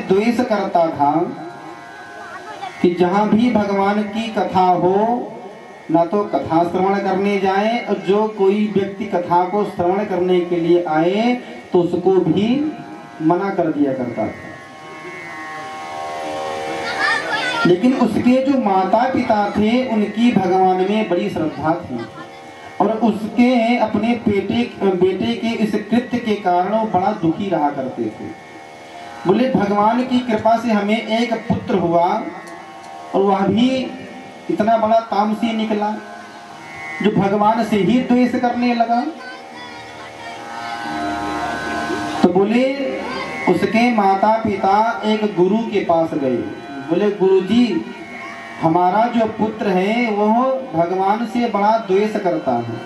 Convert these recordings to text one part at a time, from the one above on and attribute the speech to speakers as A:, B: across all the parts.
A: द्वेष करता था कि जहाँ भी भगवान की कथा हो ना तो कथा श्रवण करने जाए, और जो कोई व्यक्ति कथा को श्रवण करने के लिए आए तो उसको भी मना कर दिया करता था। लेकिन उसके जो माता पिता थे उनकी भगवान में बड़ी श्रद्धा थी, और उसके अपने बेटे के इस कृत्य के कारण वो बड़ा दुखी रहा करते थे। बोले भगवान की कृपा से हमें एक पुत्र हुआ, और वह भी इतना बड़ा तामसी निकला जो भगवान से ही द्वेष करने लगा। तो बोले उसके माता पिता एक गुरु के पास गए। बोले गुरुजी, हमारा जो पुत्र है वह भगवान से बड़ा द्वेष करता है,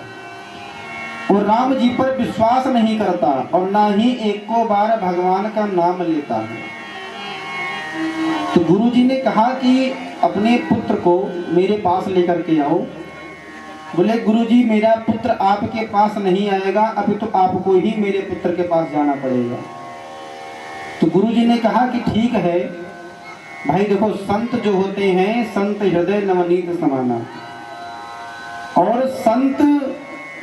A: और राम जी पर विश्वास नहीं करता, और ना ही एक को बार भगवान का नाम लेता है। तो गुरुजी ने कहा कि अपने पुत्र को मेरे पास लेकर के आओ। बोले गुरुजी, मेरा पुत्र आपके पास नहीं आएगा, अभी तो आपको ही मेरे पुत्र के पास जाना पड़ेगा। तो गुरुजी ने कहा कि ठीक है भाई, देखो संत जो होते हैं, संत हृदय नवनीत समाना, और संत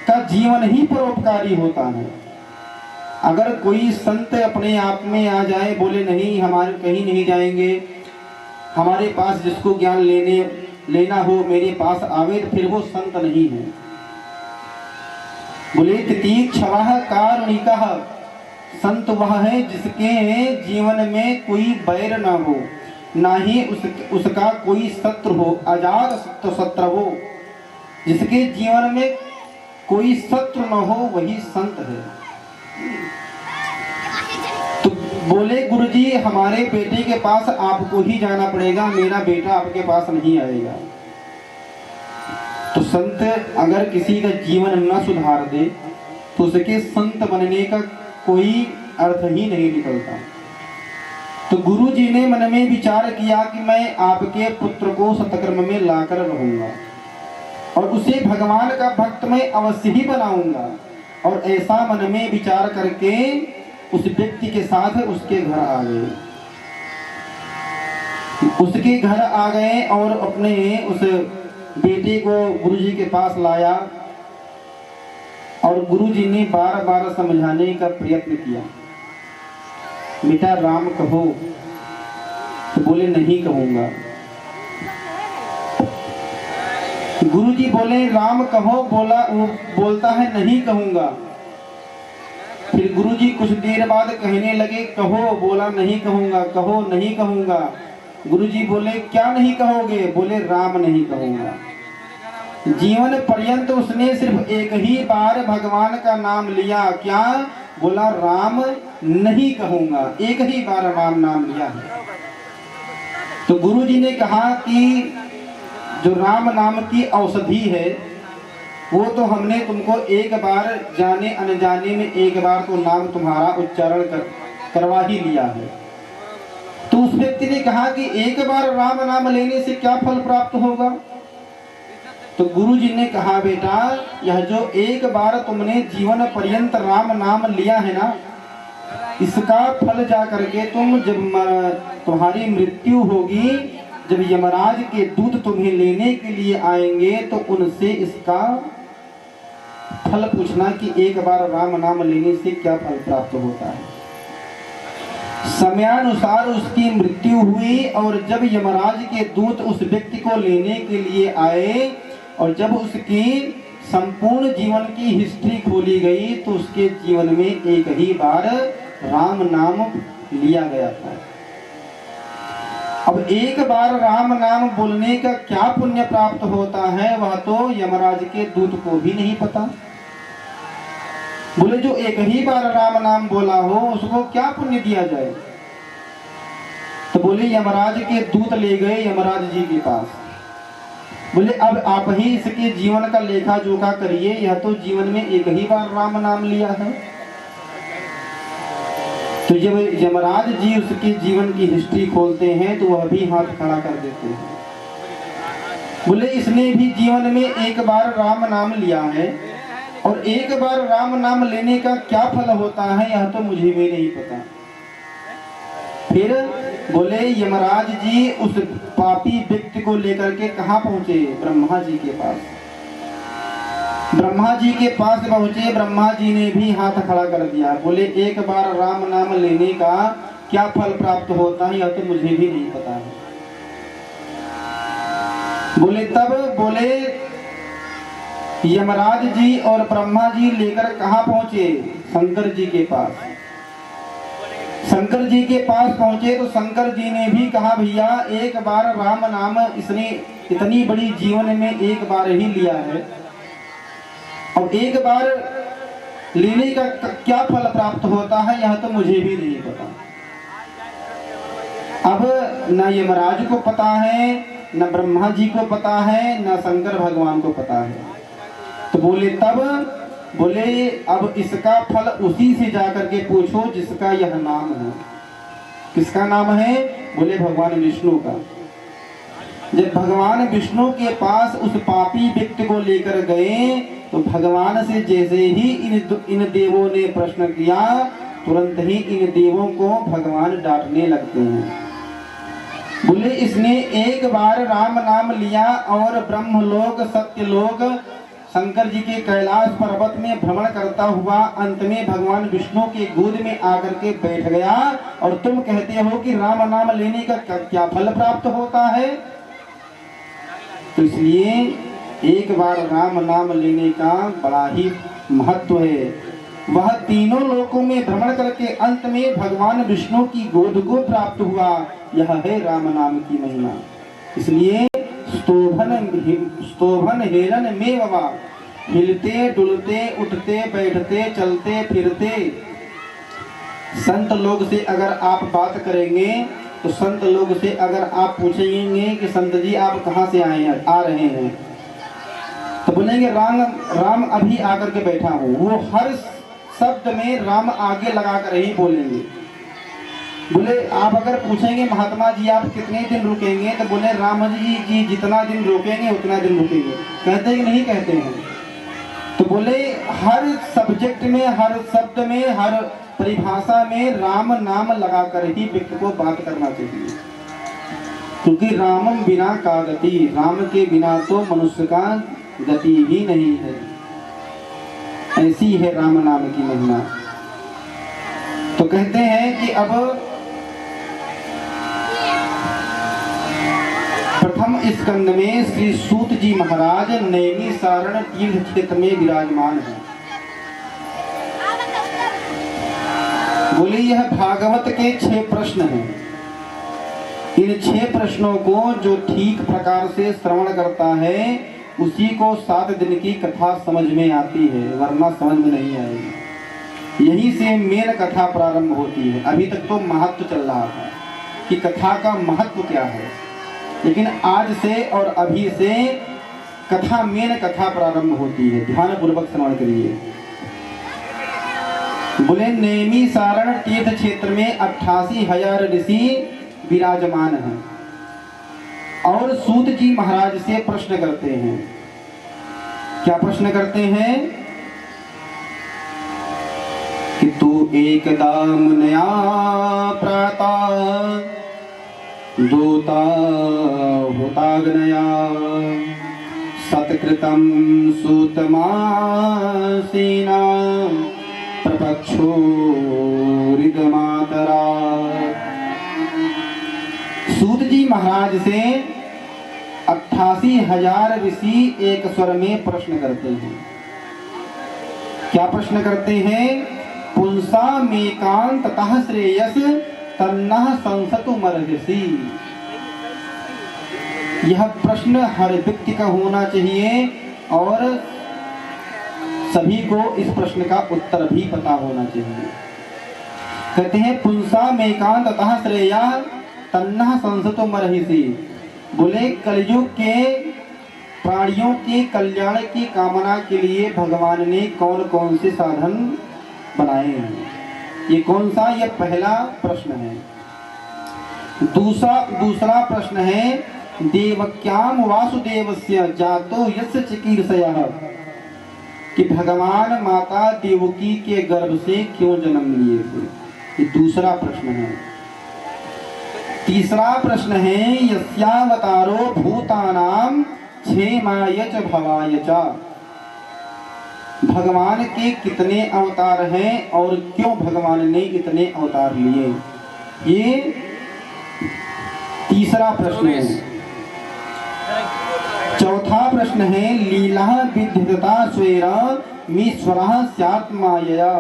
A: का जीवन ही परोपकारी होता है। अगर कोई संत अपने आप में आ जाए, बोले नहीं हमारे कहीं नहीं जाएंगे, हमारे पास जिसको ज्ञान लेना हो मेरे पास आवे, तो फिर वो संत नहीं है। बोले तितीक्षवः कारुणिकः, संत वह है जिसके जीवन में कोई बैर ना हो, ना ही उसका कोई शत्रु हो, अजात शत्रु हो। जिसके जीवन में कोई शत्रु न हो वही संत है। तो बोले गुरुजी, हमारे बेटे के पास आपको ही जाना पड़ेगा, मेरा बेटा आपके पास नहीं आएगा। तो संत अगर किसी का जीवन न सुधार दे तो उसके संत बनने का कोई अर्थ ही नहीं निकलता। तो गुरु जी ने मन में विचार किया कि मैं आपके पुत्र को सत्कर्म में लाकर रहूंगा, और उसे भगवान का भक्त मैं अवश्य ही बनाऊंगा। और ऐसा मन में विचार करके उस व्यक्ति के साथ उसके घर आ गए। उसके घर आ गए और अपने उस बेटे को गुरु जी के पास लाया, और गुरु जी ने बार बार समझाने का प्रयत्न किया, बेटा राम कहो। तो बोले नहीं कहूंगा। गुरुजी बोले राम कहो, बोलता है नहीं कहूंगा। फिर गुरुजी कुछ देर बाद कहने लगे कहो, बोला नहीं कहूंगा, कहो नहीं कहूंगा। गुरुजी बोले क्या नहीं कहोगे? बोले राम नहीं कहूंगा। जीवन पर्यंत उसने सिर्फ एक ही बार भगवान का नाम लिया, क्या? बोला राम नहीं कहूंगा, एक ही बार राम नाम लिया है। तो गुरु जी ने कहा कि जो राम नाम की औषधि है वो तो हमने तुमको एक बार जाने अनजाने में एक बार तो नाम तुम्हारा उच्चारण करवा ही लिया है। तो उस व्यक्ति ने कहा कि एक बार राम नाम लेने से क्या फल प्राप्त होगा? तो गुरु जी ने कहा बेटा, यह जो एक बार तुमने जीवन पर्यंत राम नाम लिया है ना, इसका फल जा करके तुम जब तुम्हारी मृत्यु होगी, जब यमराज के दूत तुम्हें लेने के लिए आएंगे तो उनसे इसका फल पूछना कि एक बार राम नाम लेने से क्या फल प्राप्त होता है। समयानुसार उसकी मृत्यु हुई, और जब यमराज के दूत उस व्यक्ति को लेने के लिए आए और जब उसकी संपूर्ण जीवन की हिस्ट्री खोली गई तो उसके जीवन में एक ही बार राम नाम लिया गया था। अब एक बार राम नाम बोलने का क्या पुण्य प्राप्त होता है वह तो यमराज के दूत को भी नहीं पता। बोले जो एक ही बार राम नाम बोला हो उसको क्या पुण्य दिया जाए? तो बोले यमराज के दूत ले गए यमराज जी के पास। बोले अब आप ही इसके जीवन का लेखा जोखा करिए, यह तो जीवन में एक ही बार राम नाम लिया है। तो जब यमराज जी उसके जीवन की हिस्ट्री खोलते हैं तो वह भी हाथ खड़ा कर देते हैं। बोले इसने भी जीवन में एक बार राम नाम लिया है, और एक बार राम नाम लेने का क्या फल होता है यह तो मुझे भी नहीं पता। फिर बोले यमराज जी उस पापी व्यक्ति को लेकर के कहाँ पहुंचे? ब्रह्मा जी के पास। ब्रह्मा जी के पास पहुंचे, ब्रह्मा जी ने भी हाथ खड़ा कर दिया। बोले एक बार राम नाम लेने का क्या फल प्राप्त होता है यह तो मुझे भी नहीं पता है। बोले तब बोले यमराज जी और ब्रह्मा जी लेकर कहाँ पहुंचे? शंकर जी के पास। शंकर जी के पास पहुंचे तो शंकर जी ने भी कहा भैया एक बार राम नाम इसने इतनी बड़ी जीवन में एक बार ही लिया है और एक बार लेने का क्या फल प्राप्त होता है यह तो मुझे भी नहीं पता। अब न यमराज को पता है, न ब्रह्मा जी को पता है, न शंकर भगवान को पता है। तो बोले तब बोले अब इसका फल उसी से जाकर के पूछो जिसका यह नाम है। किसका नाम है? बोले भगवान विष्णु का। जब भगवान विष्णु के पास उस पापी व्यक्ति को लेकर गए तो भगवान से जैसे ही इन देवों ने प्रश्न किया तुरंत ही इन देवों को भगवान डांटने लगते हैं। बोले इसने एक बार राम नाम लिया और ब्रह्मलोक सत्यलोक शंकर जी के कैलाश पर्वत में भ्रमण करता हुआ अंत में भगवान विष्णु के गोद में आकर के बैठ गया और तुम कहते हो कि राम नाम लेने का क्या फल प्राप्त होता है? तो इसलिए एक बार राम नाम लेने का बड़ा ही महत्व है। वह तीनों लोकों में भ्रमण करके अंत में भगवान विष्णु की गोद को प्राप्त हुआ। यह है राम नाम की महिमा। इसलिए स्तोभन हेरन में बाबा, हिलते डुलते उठते बैठते चलते फिरते। संत लोग से अगर आप बात करेंगे तो संत लोग से अगर आप पूछेंगे कि संत जी आप कहाँ से आ रहे हैं तो बोलेंगे राम अभी आकर के बैठा हूँ। वो हर शब्द में राम आगे लगाकर ही बोलेंगे। बोले आप अगर पूछेंगे महात्मा जी आप कितने दिन रुकेंगे तो बोले राम जी जितना दिन रुकेंगे उतना दिन रुकेंगे। कहते हैं कि नहीं कहते हैं? तो बोले हर सब्जेक्ट में, हर शब्द में, हर परिभाषा में राम नाम लगाकर ही व्यक्ति को बात करना चाहिए, क्योंकि रामम बिना का गति, राम के बिना तो मनुष्य का गति ही नहीं है। ऐसी है राम नाम की महिमा। तो कहते हैं कि अब प्रथम स्कंद में श्री सूत जी महाराज नैमिषारण्य तीर्थ क्षेत्र में विराजमान है। बोले यह भागवत के 6 प्रश्न हैं। इन 6 प्रश्नों को जो ठीक प्रकार से श्रवण करता है उसी को 7 दिन की कथा समझ में आती है, वरना समझ में नहीं आएगी। यही से मेन कथा प्रारंभ होती है। अभी तक तो महत्व चल रहा था कि कथा का महत्व क्या है, लेकिन आज से और अभी से कथा मेन कथा प्रारंभ होती है। ध्यान पूर्वक श्रवण करिए। बोले नैमिषारण्य तीर्थ क्षेत्र में 88,000 ऋषि विराजमान हैं और सूत जी महाराज से प्रश्न करते हैं। क्या प्रश्न करते हैं कि तू एकदा मुनया प्रातः दूता होताग्नया सत्कृतं सूतमासीना प्रपक्षो ऋतमातरा। सूत जी महाराज से 88,000 ऋषि एक स्वर में प्रश्न करते हैं। क्या प्रश्न करते हैं? पुंसा मेकांत ततः श्रेयस तन्नः संसतु मर्हसि। यह प्रश्न हर व्यक्ति का होना चाहिए और सभी को इस प्रश्न का उत्तर भी पता होना चाहिए। कहते हैं पुंसा मेकांत ततः श्रेया तन्नः संसतो मर्हसि। बोले कलयुग के प्राणियों के कल्याण की कामना के लिए भगवान ने कौन कौन से साधन बनाए हैं? ये कौन सा? ये पहला प्रश्न है। दूसरा प्रश्न है देवक्याम वासुदेवस्य जातो यस्य चिकीर्षयः, कि भगवान माता देवकी के गर्भ से क्यों जन्म लिए थे। ये दूसरा प्रश्न है। तीसरा प्रश्न है यस्यावतारो भूतानां क्षेमाय च भवाय च। भगवान के कितने अवतार हैं और क्यों भगवान ने इतने अवतार लिए, ये तीसरा प्रश्न है। चौथा प्रश्न है लीला विद्युता स्वेरा मीश्वरः स्यात् मायया।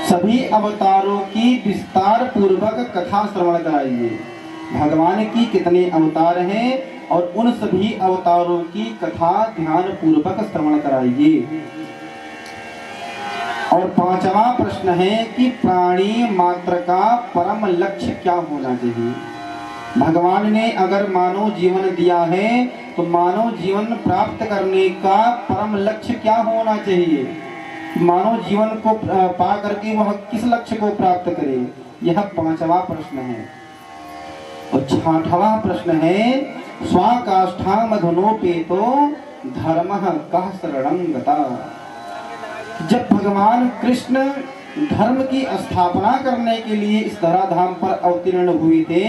A: सभी अवतारों की विस्तार पूर्वक कथा श्रवण कराइए। भगवान की कितने अवतार हैं और उन सभी अवतारों की कथा ध्यान पूर्वक श्रवण कराइए। और पांचवा प्रश्न है कि प्राणी मात्र का परम लक्ष्य क्या होना चाहिए। भगवान ने अगर मानव जीवन दिया है तो मानव जीवन प्राप्त करने का परम लक्ष्य क्या होना चाहिए। मानव जीवन को पा करके वह किस लक्ष्य को प्राप्त करे, यह पांचवा प्रश्न है। और छठवां प्रश्न है स्वाकाष्ठामधुनोपेतो धर्मः कः शरणं गता। जब भगवान कृष्ण धर्म की स्थापना करने के लिए इस धराधाम पर अवतीर्ण हुए थे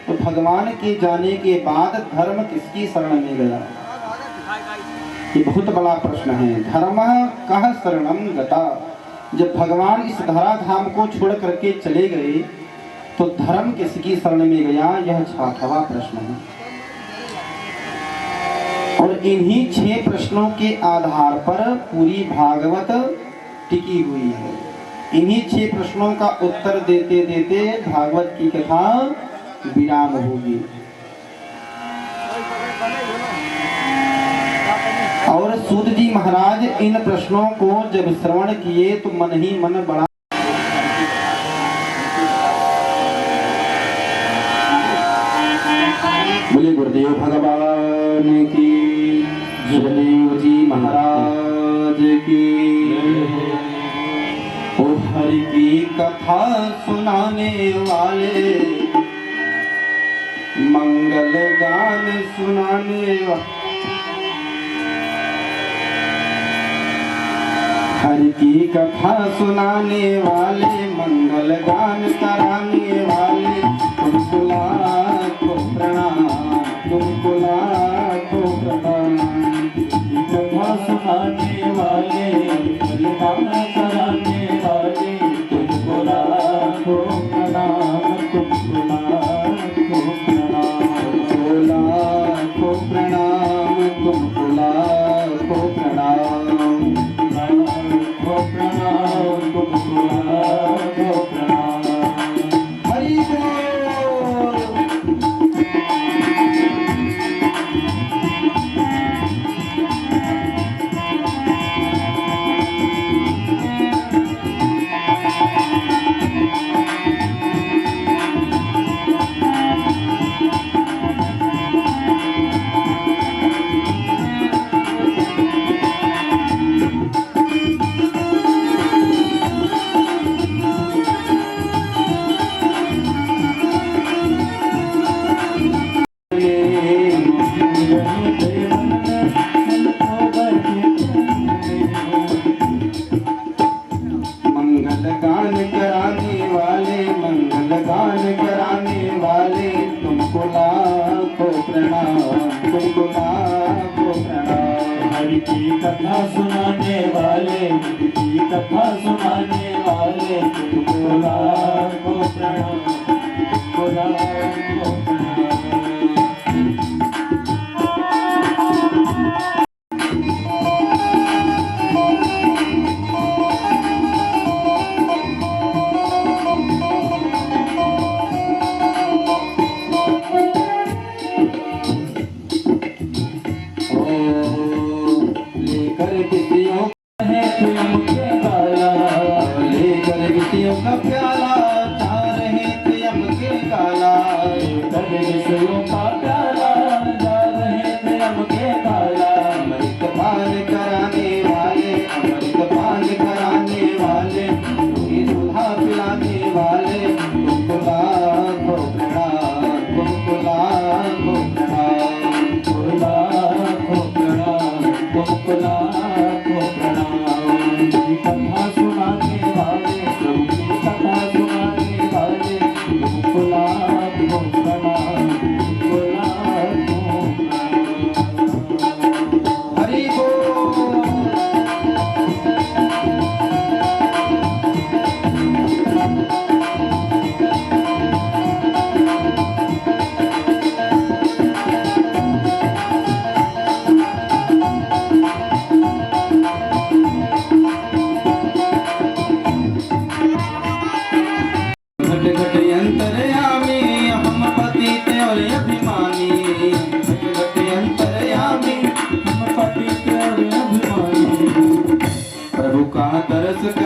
A: तो भगवान के जाने के बाद धर्म किसकी शरण में गया, ये बहुत बड़ा प्रश्न है। धर्मः कः शरणं गता। जब भगवान इस धराधाम को छोड़ करके चले गए तो धर्म किसकी शरण में गया, यह छठवां प्रश्न है। और इन्हीं 6 प्रश्नों के आधार पर पूरी भागवत टिकी हुई है। इन्हीं 6 प्रश्नों का उत्तर देते देते भागवत की कथा विराम होगी। और सूत जी महाराज इन प्रश्नों को जब श्रवण किए तो मन ही मन बड़ा बोले गुरुदेव भगवान की, सुखदेव जी महाराज की। ओ हरि की कथा सुनाने वाले, मंगल गान सुनाने वाले, हरि की कथा सुनाने वाले, मंगल गान कराने वाले, तुमको लाखों प्रणाम, तुमको लाखों प्रणाम। कथा सुनाने वाले, मंगल गान कराने वाले, तुमको लाखों प्रणाम, तुमको लाखों प्रणाम, तुमको लाखों प्रणाम, तुमको लाखों प्रणाम, प्रणाम, तुमको लाखों प्रणाम। हरि बोल। कथा सुनाने वाले, की कथा सुनाने वाले, तुमको लाखों प्रणाम, तुमको लाखों प्रणाम। लेकर विषयों का प्याला, चाह रहे थे यम के काला।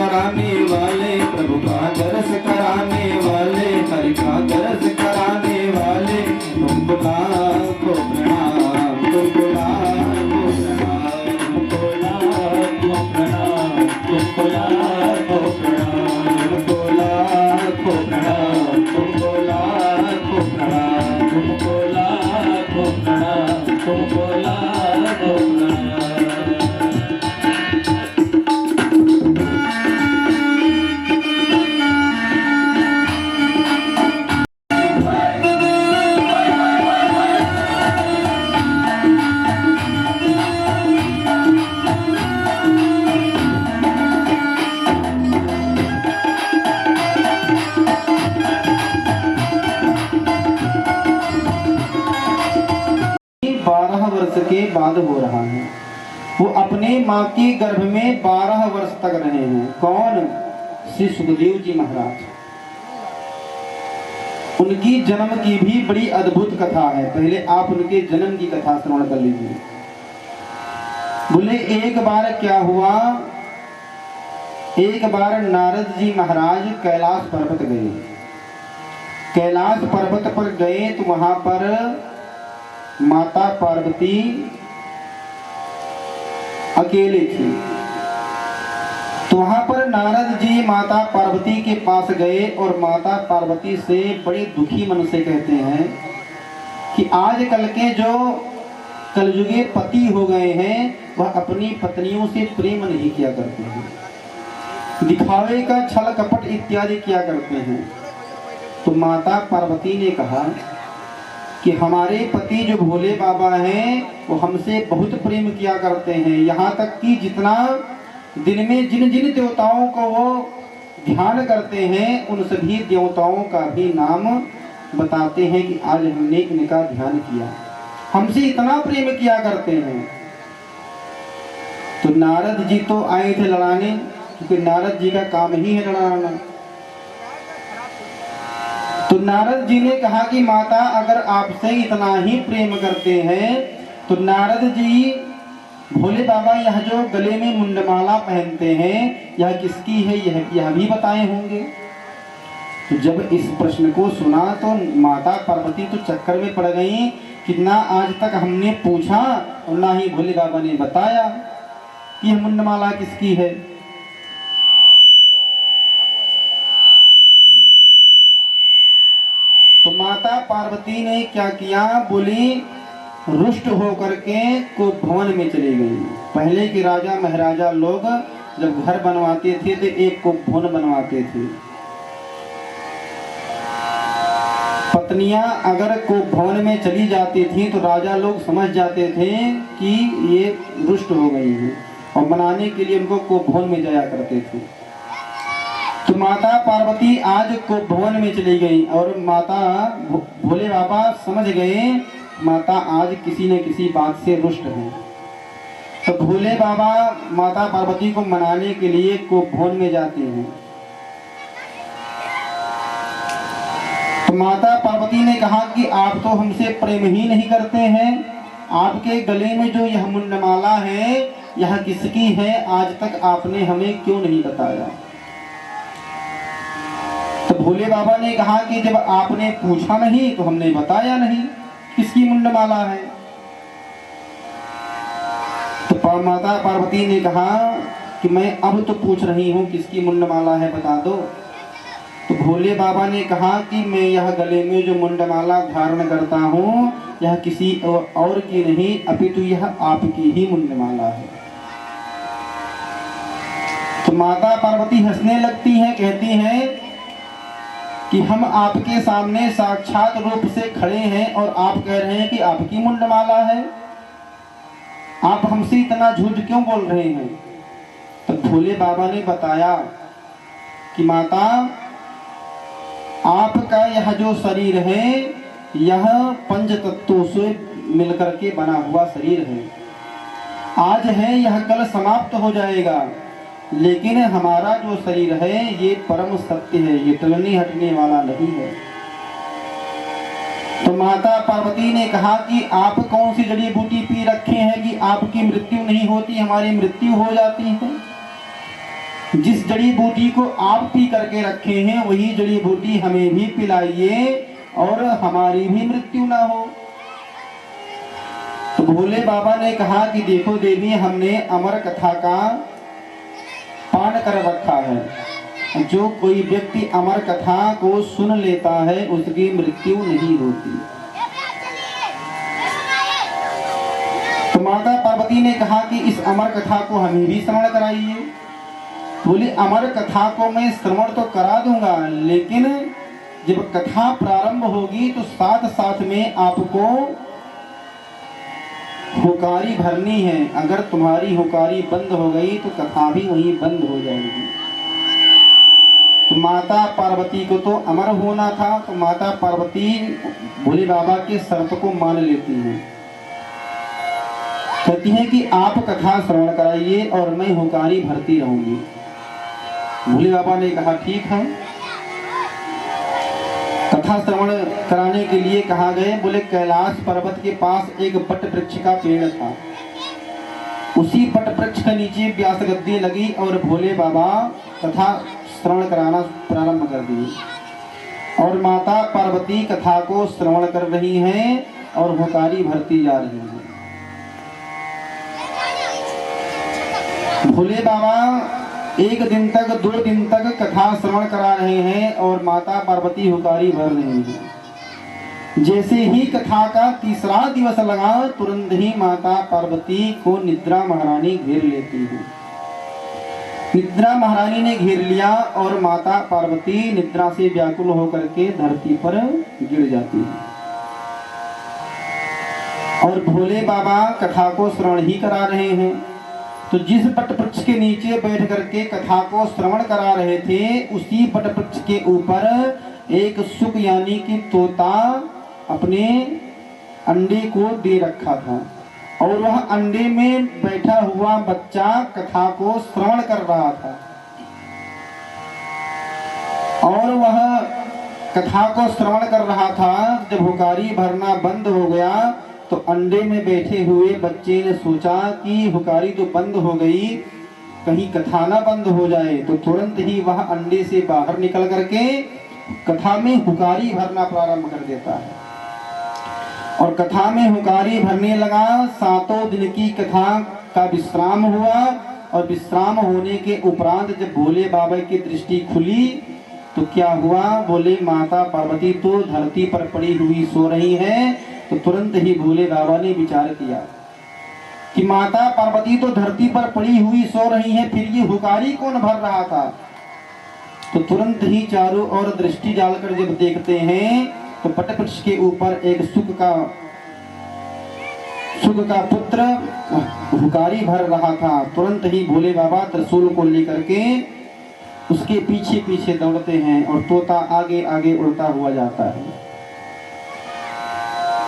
A: कराने वाले, प्रभु का दर्श कराने वाले, हरि का दर्श कराने वाले, तुमको लाखों प्रणाम, तुमको लाखों प्रणाम, तुमको लाखों प्रणाम, तुमको लाखों प्रणाम, तुमको लाखों प्रणाम, तुमको लाखों प्रणाम, तुमको लाखों प्रणाम, तुमको लाखों प्रणाम। के बाद हो रहा है। वो अपने माँ के गर्भ में 12 वर्ष तक रहे हैं। कौन? श्री सुखदेव जी महाराज। उनकी जन्म की भी बड़ी अद्भुत कथा है। पहले आप उनके जन्म की कथा श्रवण कर लीजिए। बोले एक बार क्या हुआ, एक बार नारद जी महाराज कैलाश पर्वत गए। कैलाश पर्वत पर गए तो वहां पर माता पार्वती अकेले थी। तो वहां पर नारद जी माता पार्वती के पास गए और माता पार्वती से बड़े दुखी मन से कहते हैं कि आजकल के जो कलयुगे पति हो गए हैं वह अपनी पत्नियों से प्रेम नहीं किया करते हैं, दिखावे का छल कपट इत्यादि किया करते हैं। तो माता पार्वती ने कहा कि हमारे पति जो भोले बाबा हैं वो हमसे बहुत प्रेम किया करते हैं, यहाँ तक कि जितना दिन में जिन जिन देवताओं को वो ध्यान करते हैं उन सभी देवताओं का भी नाम बताते हैं कि आज हमने इनका ध्यान किया, हमसे इतना प्रेम किया करते हैं। तो नारद जी तो आए थे लड़ाने, क्योंकि नारद जी का काम ही है लड़ाना। तो नारद जी ने कहा कि माता अगर आपसे इतना ही प्रेम करते हैं तो नारद जी भोले बाबा यह जो गले में मुंडमाला पहनते हैं यह किसकी है, यह भी बताए होंगे। तो जब इस प्रश्न को सुना तो माता पार्वती तो चक्कर में पड़ गई कि ना आज तक हमने पूछा और ना ही भोले बाबा ने बताया कि यह मुंडमाला किसकी है। तो माता पार्वती ने क्या किया, बोली रुष्ट होकर के को भवन में चली गई। पहले के राजा महाराजा लोग जब घर बनवाते थे तो एक को भवन बनवाते थे। पत्नियां अगर को भवन में चली जाती थी तो राजा लोग समझ जाते थे कि ये रुष्ट हो गई है और बनाने के लिए उनको को भवन में जाया करते थे। तो माता पार्वती आज को भवन में चली गई और माता भोले बाबा समझ गए माता आज किसी न किसी बात से रुष्ट है। तो भोले बाबा माता पार्वती को मनाने के लिए को भवन में जाते हैं। तो माता पार्वती ने कहा कि आप तो हमसे प्रेम ही नहीं करते हैं, आपके गले में जो यह मुंडमाला है यह किसकी है, आज तक आपने हमें क्यों नहीं बताया। तो भोले बाबा ने कहा कि जब आपने पूछा नहीं तो हमने बताया नहीं किसकी मुंडमाला है। तो माता पार्वती ने कहा कि मैं अब तो पूछ रही हूँ किसकी मुंडमाला है बता दो। तो भोले बाबा ने कहा कि मैं यह गले में जो मुंडमाला धारण करता हूँ यह किसी और की नहीं अपितु यह आपकी ही मुंडमाला है। तो माता पार्वती हंसने लगती है, कहती हैं कि हम आपके सामने साक्षात रूप से खड़े हैं और आप कह रहे हैं कि आपकी मुंडमाला है, आप हमसे इतना झूठ क्यों बोल रहे हैं। तो भोले बाबा ने बताया कि माता आपका यह जो शरीर है यह पंच तत्वों से मिलकर के बना हुआ शरीर है, आज है यह कल समाप्त हो जाएगा, लेकिन हमारा जो शरीर है ये परम सत्य है, ये टलने हटने वाला नहीं है। तो माता पार्वती ने कहा कि आप कौन सी जड़ी बूटी पी रखे हैं कि आपकी मृत्यु नहीं होती, हमारी मृत्यु हो जाती है। जिस जड़ी बूटी को आप पी करके रखे हैं वही जड़ी बूटी हमें भी पिलाइए और हमारी भी मृत्यु ना हो। तो भोले बाबा ने कहा कि देखो देवी, हमने अमर कथा का पान कर रखा है। जो कोई व्यक्ति अमर कथा को सुन लेता है उसकी मृत्यु नहीं होती। तो माता पार्वती ने कहा कि इस अमर कथा को हमें भी श्रवण कराइए। बोली अमर कथा को मैं श्रवण तो करा दूंगा, लेकिन जब कथा प्रारंभ होगी तो साथ साथ में आपको हुकारी भरनी है। अगर तुम्हारी हुकारी बंद हो गई तो कथा भी वहीं बंद हो जाएगी। तो माता पार्वती को तो अमर होना था, तो माता पार्वती भोले बाबा के शर्त को मान लेती हैं। कहती हैं कि आप कथा श्रवण कराइए और मैं हुकारी भरती रहूंगी। भोले बाबा ने कहा ठीक है। कथा श्रवण कराने के लिए कहा गए। बोले कैलाश पर्वत के पास एक बट वृक्ष का पेड़ था। उसी बट वृक्ष के नीचे व्यास गद्दी लगी और भोले बाबा कथा श्रवण कराना प्रारंभ कर दिए। और माता पार्वती कथा को श्रवण कर रही हैं और हुकारी भरती जा रही हैं। भोले बाबा एक दिन तक 2 दिन तक कथा श्रवण करा रहे हैं और माता पार्वती हुकारी भर रही हैं। जैसे ही कथा का तीसरा दिवस लगा तुरंत ही माता पार्वती को निद्रा महारानी घेर लेती है। निद्रा महारानी ने घेर लिया और माता पार्वती निद्रा से व्याकुल होकर के धरती पर गिर जाती है। और भोले बाबा कथा को श्रवण ही करा रहे हैं। तो जिस बट वृक्ष के नीचे बैठ करके कथा को श्रवण करा रहे थे उसी बट वृक्ष के ऊपर एक सुक यानी कि तोता अपने अंडे को दे रखा था और वह अंडे में बैठा हुआ बच्चा कथा को श्रवण कर रहा था। और वह कथा को श्रवण कर रहा था। जब हुकारी भरना बंद हो गया तो अंडे में बैठे हुए बच्चे ने सोचा कि हुकारी तो बंद हो गई, कहीं कथा ना बंद हो जाए। तो तुरंत ही वह अंडे से बाहर निकल करके कथा में हुकारी भरना प्रारंभ कर देता है और कथा में हुकारी भरने लगा। 7 दिन की कथा का विश्राम हुआ और विश्राम होने के उपरांत जब भोले बाबा की दृष्टि खुली तो क्या हुआ? बोले माता पार्वती तो धरती पर पड़ी हुई सो रही है। तो तुरंत ही भोले बाबा ने विचार किया कि माता पार्वती तो धरती पर पड़ी हुई सो रही है, फिर ये हुकारी कौन भर रहा था? तो तुरंत ही चारों ओर दृष्टि डालकर जब देखते हैं तो बट वृक्ष के ऊपर एक सुक का पुत्र हुकारी भर रहा था। तुरंत ही भोले बाबा त्रिशूल को लेकर के उसके पीछे पीछे दौड़ते हैं और तोता आगे आगे उड़ता हुआ जाता है।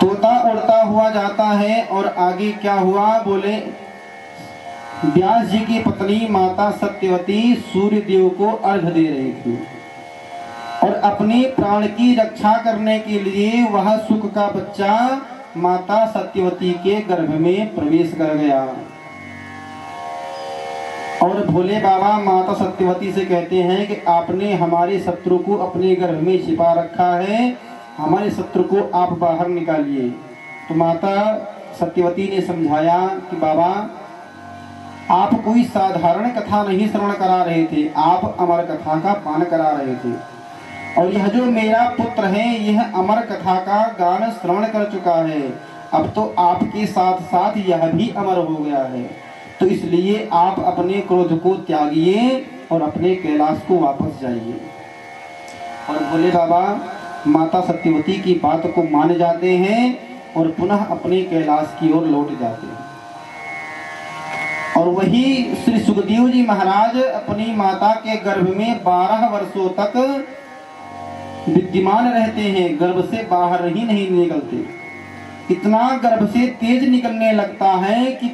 A: तोता उड़ता हुआ जाता है और आगे क्या हुआ? बोले व्यास जी की पत्नी माता सत्यवती सूर्य देव को अर्घ्य दे रही थी और अपने प्राण की रक्षा करने के लिए वह सुक का बच्चा माता सत्यवती के गर्भ में प्रवेश कर गया। और भोले बाबा माता सत्यवती से कहते हैं कि आपने हमारे शत्रु को अपने गर्भ में छिपा रखा है, हमारे शत्रु को आप बाहर निकालिए। तो माता सत्यवती ने समझाया कि बाबा आप कोई साधारण कथा नहीं श्रवण करा रहे थे, आप अमर कथा का पान करा रहे थे और यह जो मेरा पुत्र है यह अमर कथा का गान श्रवण कर चुका है। अब तो आपके साथ साथ यह भी अमर हो गया है। तो इसलिए आप अपने क्रोध को त्यागिए और अपने कैलाश को वापस जाइए। और भोले बाबा माता सत्यवती की बात को मान जाते हैं और पुनः अपने कैलाश की ओर लौट जाते हैं। और वही श्री सुखदेव जी महाराज अपनी माता के गर्भ में 12 वर्षों तक विद्यमान रहते हैं, गर्भ से बाहर ही नहीं निकलते। इतना गर्भ से तेज निकलने लगता है कि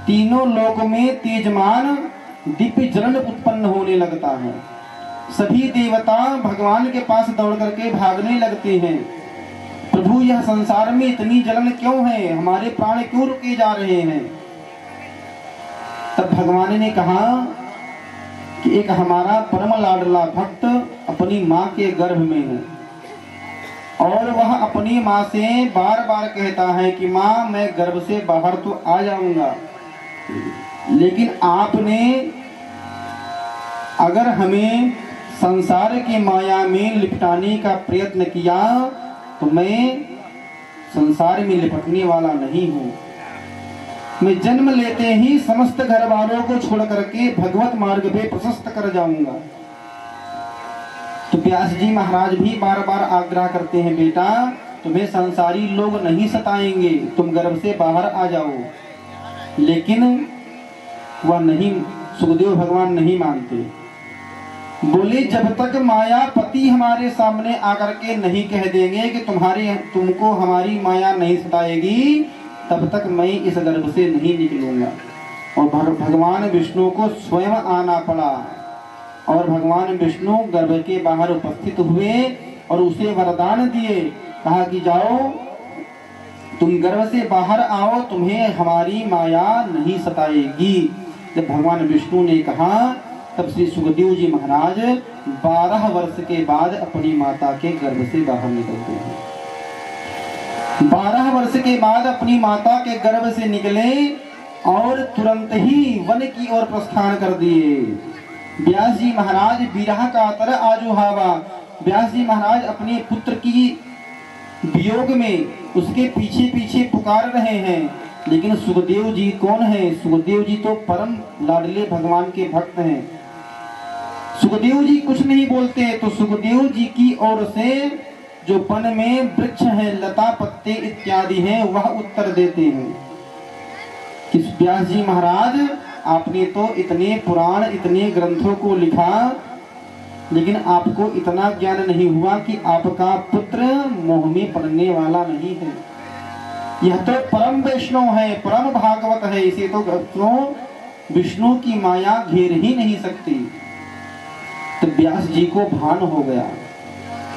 A: तीनों लोक में तेजमान दिव्य जलन उत्पन्न होने लगता है। सभी देवता भगवान के पास दौड़ करके भागने लगते हैं, प्रभु यह संसार में इतनी जलन क्यों है, हमारे प्राण क्यों रुके जा रहे हैं? तब भगवान ने कहा कि एक हमारा परम लाडला भक्त अपनी माँ के गर्भ में है और वह अपनी माँ से बार बार कहता है कि माँ मैं गर्भ से बाहर तो आ जाऊंगा, लेकिन आपने अगर हमें संसार की माया में लिपटाने का प्रयत्न किया तो मैं संसार में लिपटने वाला नहीं हूँ। मैं जन्म लेते ही समस्त घर वालों को छोड़ करके भगवत मार्ग पे प्रशस्त कर जाऊंगा। तो व्यास जी महाराज भी बार बार आग्रह करते हैं, बेटा तुम्हें संसारी लोग नहीं सताएंगे, तुम गर्भ से बाहर आ जाओ। लेकिन वह नहीं, सुखदेव भगवान नहीं मानते। बोले जब तक मायापति हमारे सामने आकर के नहीं कह देंगे कि तुमको हमारी माया नहीं सताएगी, तब तक मैं इस गर्भ से नहीं निकलूंगा। और भगवान विष्णु को स्वयं आना पड़ा और भगवान विष्णु गर्भ के बाहर उपस्थित हुए और उसे वरदान दिए, कहा कि जाओ तुम गर्भ से बाहर आओ, तुम्हें हमारी माया नहीं सताएगी। जब भगवान विष्णु ने कहा तब श्री सुखदेव जी महाराज 12 वर्ष के बाद अपनी माता के गर्भ से बाहर निकलते हैं। 12 वर्ष के बाद अपनी माता के गर्भ से निकले और तुरंत ही वन की ओर प्रस्थान कर दिए। व्यास जी महाराज विरह का तर आजुहावा, व्यास जी महाराज अपने पुत्र की वियोग में उसके पीछे पीछे पुकार रहे हैं। लेकिन सुखदेव जी कौन है? सुखदेव जी तो परम लाडले भगवान के भक्त हैं। सुखदेव जी कुछ नहीं बोलते, तो सुखदेव जी की ओर से जो वन में वृक्ष है, लता पत्ते इत्यादि हैं, वह उत्तर देते हैं कि व्यास जी महाराज आपने तो इतने पुराण इतने ग्रंथों को लिखा, लेकिन आपको इतना ज्ञान नहीं हुआ कि आपका पुत्र मोह में पड़ने वाला नहीं है। यह तो परम वैष्णव है, परम भागवत है, इसे तो विष्णु की माया घेर ही नहीं सकती। तो व्यास जी को भान हो गया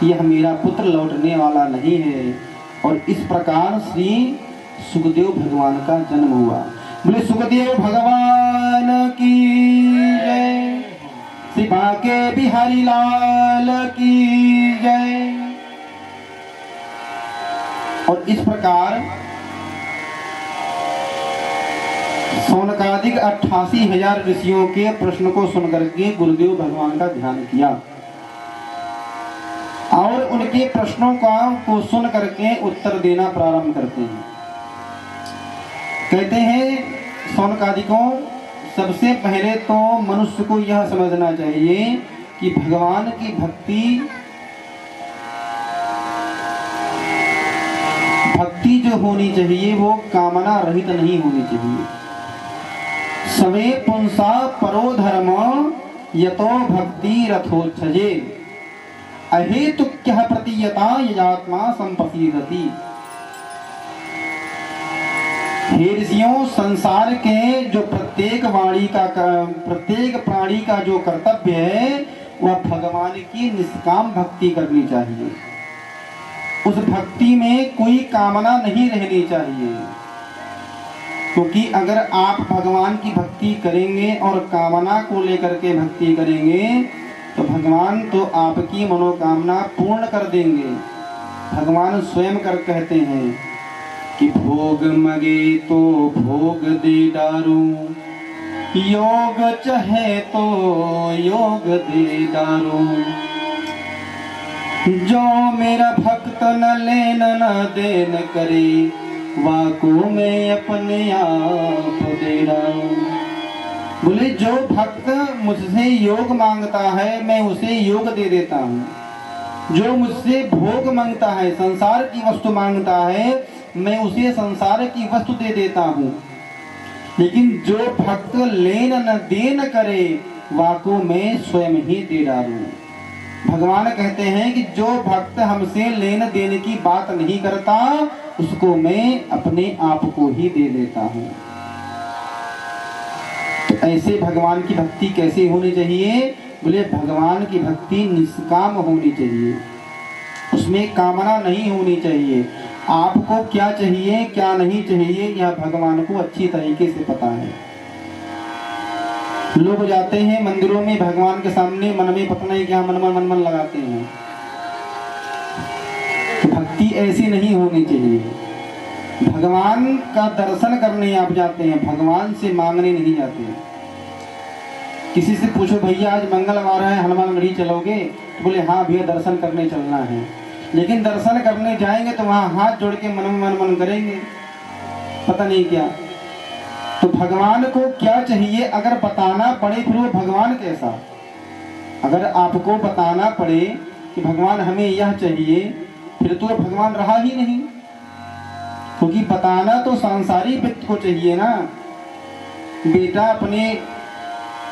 A: यह मेरा पुत्र लौटने वाला नहीं है, और इस प्रकार श्री सुखदेव भगवान का जन्म हुआ। बोले सुखदेव भगवान की जय, श्री बांके बिहारी लाल की जय। और इस प्रकार सौनकादिक 88,000 ऋषियों के प्रश्न को सुनकर के गुरुदेव भगवान का ध्यान किया और उनके प्रश्नों को सुन करके उत्तर देना प्रारंभ करते हैं। कहते हैं सौनकादिकों, सबसे पहले तो मनुष्य को यह समझना चाहिए कि भगवान की भक्ति जो होनी चाहिए वो कामना रहित नहीं होनी चाहिए। सवे पुंसा परो धर्म यतो भक्ति रथोच्छजे, अहेतुक्यः प्रतीयता यजात्मा संपसीदति। हे ऋषियों, संसार के जो प्रत्येक प्राणी का जो कर्तव्य है वह भगवान की निष्काम भक्ति करनी चाहिए। उस भक्ति में कोई कामना नहीं रहनी चाहिए, क्योंकि अगर आप भगवान की भक्ति करेंगे और कामना को लेकर के भक्ति करेंगे तो भगवान तो आपकी मनोकामना पूर्ण कर देंगे। भगवान स्वयं कर कहते हैं कि भोग मगे तो भोग दे डारू, योग चाहे तो योग दे डारू। जो मेरा भक्त न लेन न देन करे, वाको मैं अपने आप दे डारू। बोले जो भक्त मुझसे योग मांगता है मैं उसे योग दे देता हूँ। जो मुझसे भोग मांगता है, संसार की वस्तु मांगता है, मैं उसे संसार की वस्तु दे देता हूँ। लेकिन जो भक्त लेन न देन करे, वाको मैं स्वयं ही दे डालूं। भगवान कहते हैं कि जो भक्त हमसे लेन देन की बात नहीं करता उसको मैं अपने आप को ही दे देता हूँ। तो ऐसे भगवान की भक्ति कैसे होनी चाहिए? बोले भगवान की भक्ति निष्काम होनी चाहिए, उसमें कामना नहीं होनी चाहिए। आपको क्या चाहिए क्या नहीं चाहिए यह भगवान को अच्छी तरीके से पता है। लोग जाते हैं मंदिरों में भगवान के सामने, मन में पता नहीं क्या मन लगाते हैं। तो भक्ति ऐसी नहीं होनी चाहिए। भगवान का दर्शन करने आप जाते हैं, भगवान से मांगने नहीं जाते हैं। किसी से पूछो भैया आज मंगलवार है हनुमानगढ़ी चलोगे, तो बोले हाँ भैया दर्शन करने चलना है। लेकिन दर्शन करने जाएंगे तो वहाँ हाथ जोड़ के मन करेंगे, पता नहीं क्या। तो भगवान को क्या चाहिए अगर बताना पड़े, फिर वो भगवान कैसा। अगर आपको बताना पड़े कि भगवान हमें यह चाहिए, फिर तो भगवान रहा ही नहीं। क्योंकि बताना तो सांसारिक व्यक्ति को चाहिए ना। बेटा अपने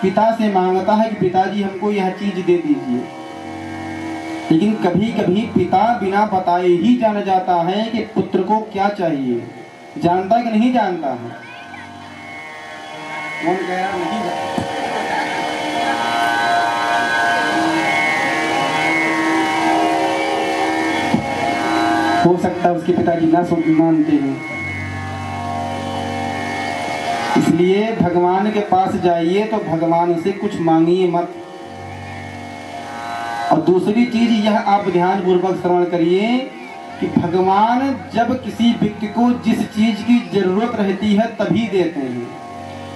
A: पिता से मांगता है कि पिताजी हमको यह चीज दे दीजिए, लेकिन कभी कभी पिता बिना बताए ही जान जाता है कि पुत्र को क्या चाहिए। जानता है कि नहीं जानता है? कौन कह रहा नहीं जानता? हो सकता है उसके पिताजी ना मानते हैं। इसलिए भगवान के पास जाइए तो भगवान से कुछ मांगिए मत। और दूसरी चीज यह आप ध्यान पूर्वक श्रवण करिए कि भगवान जब किसी व्यक्ति को जिस चीज की जरूरत रहती है तभी देते हैं।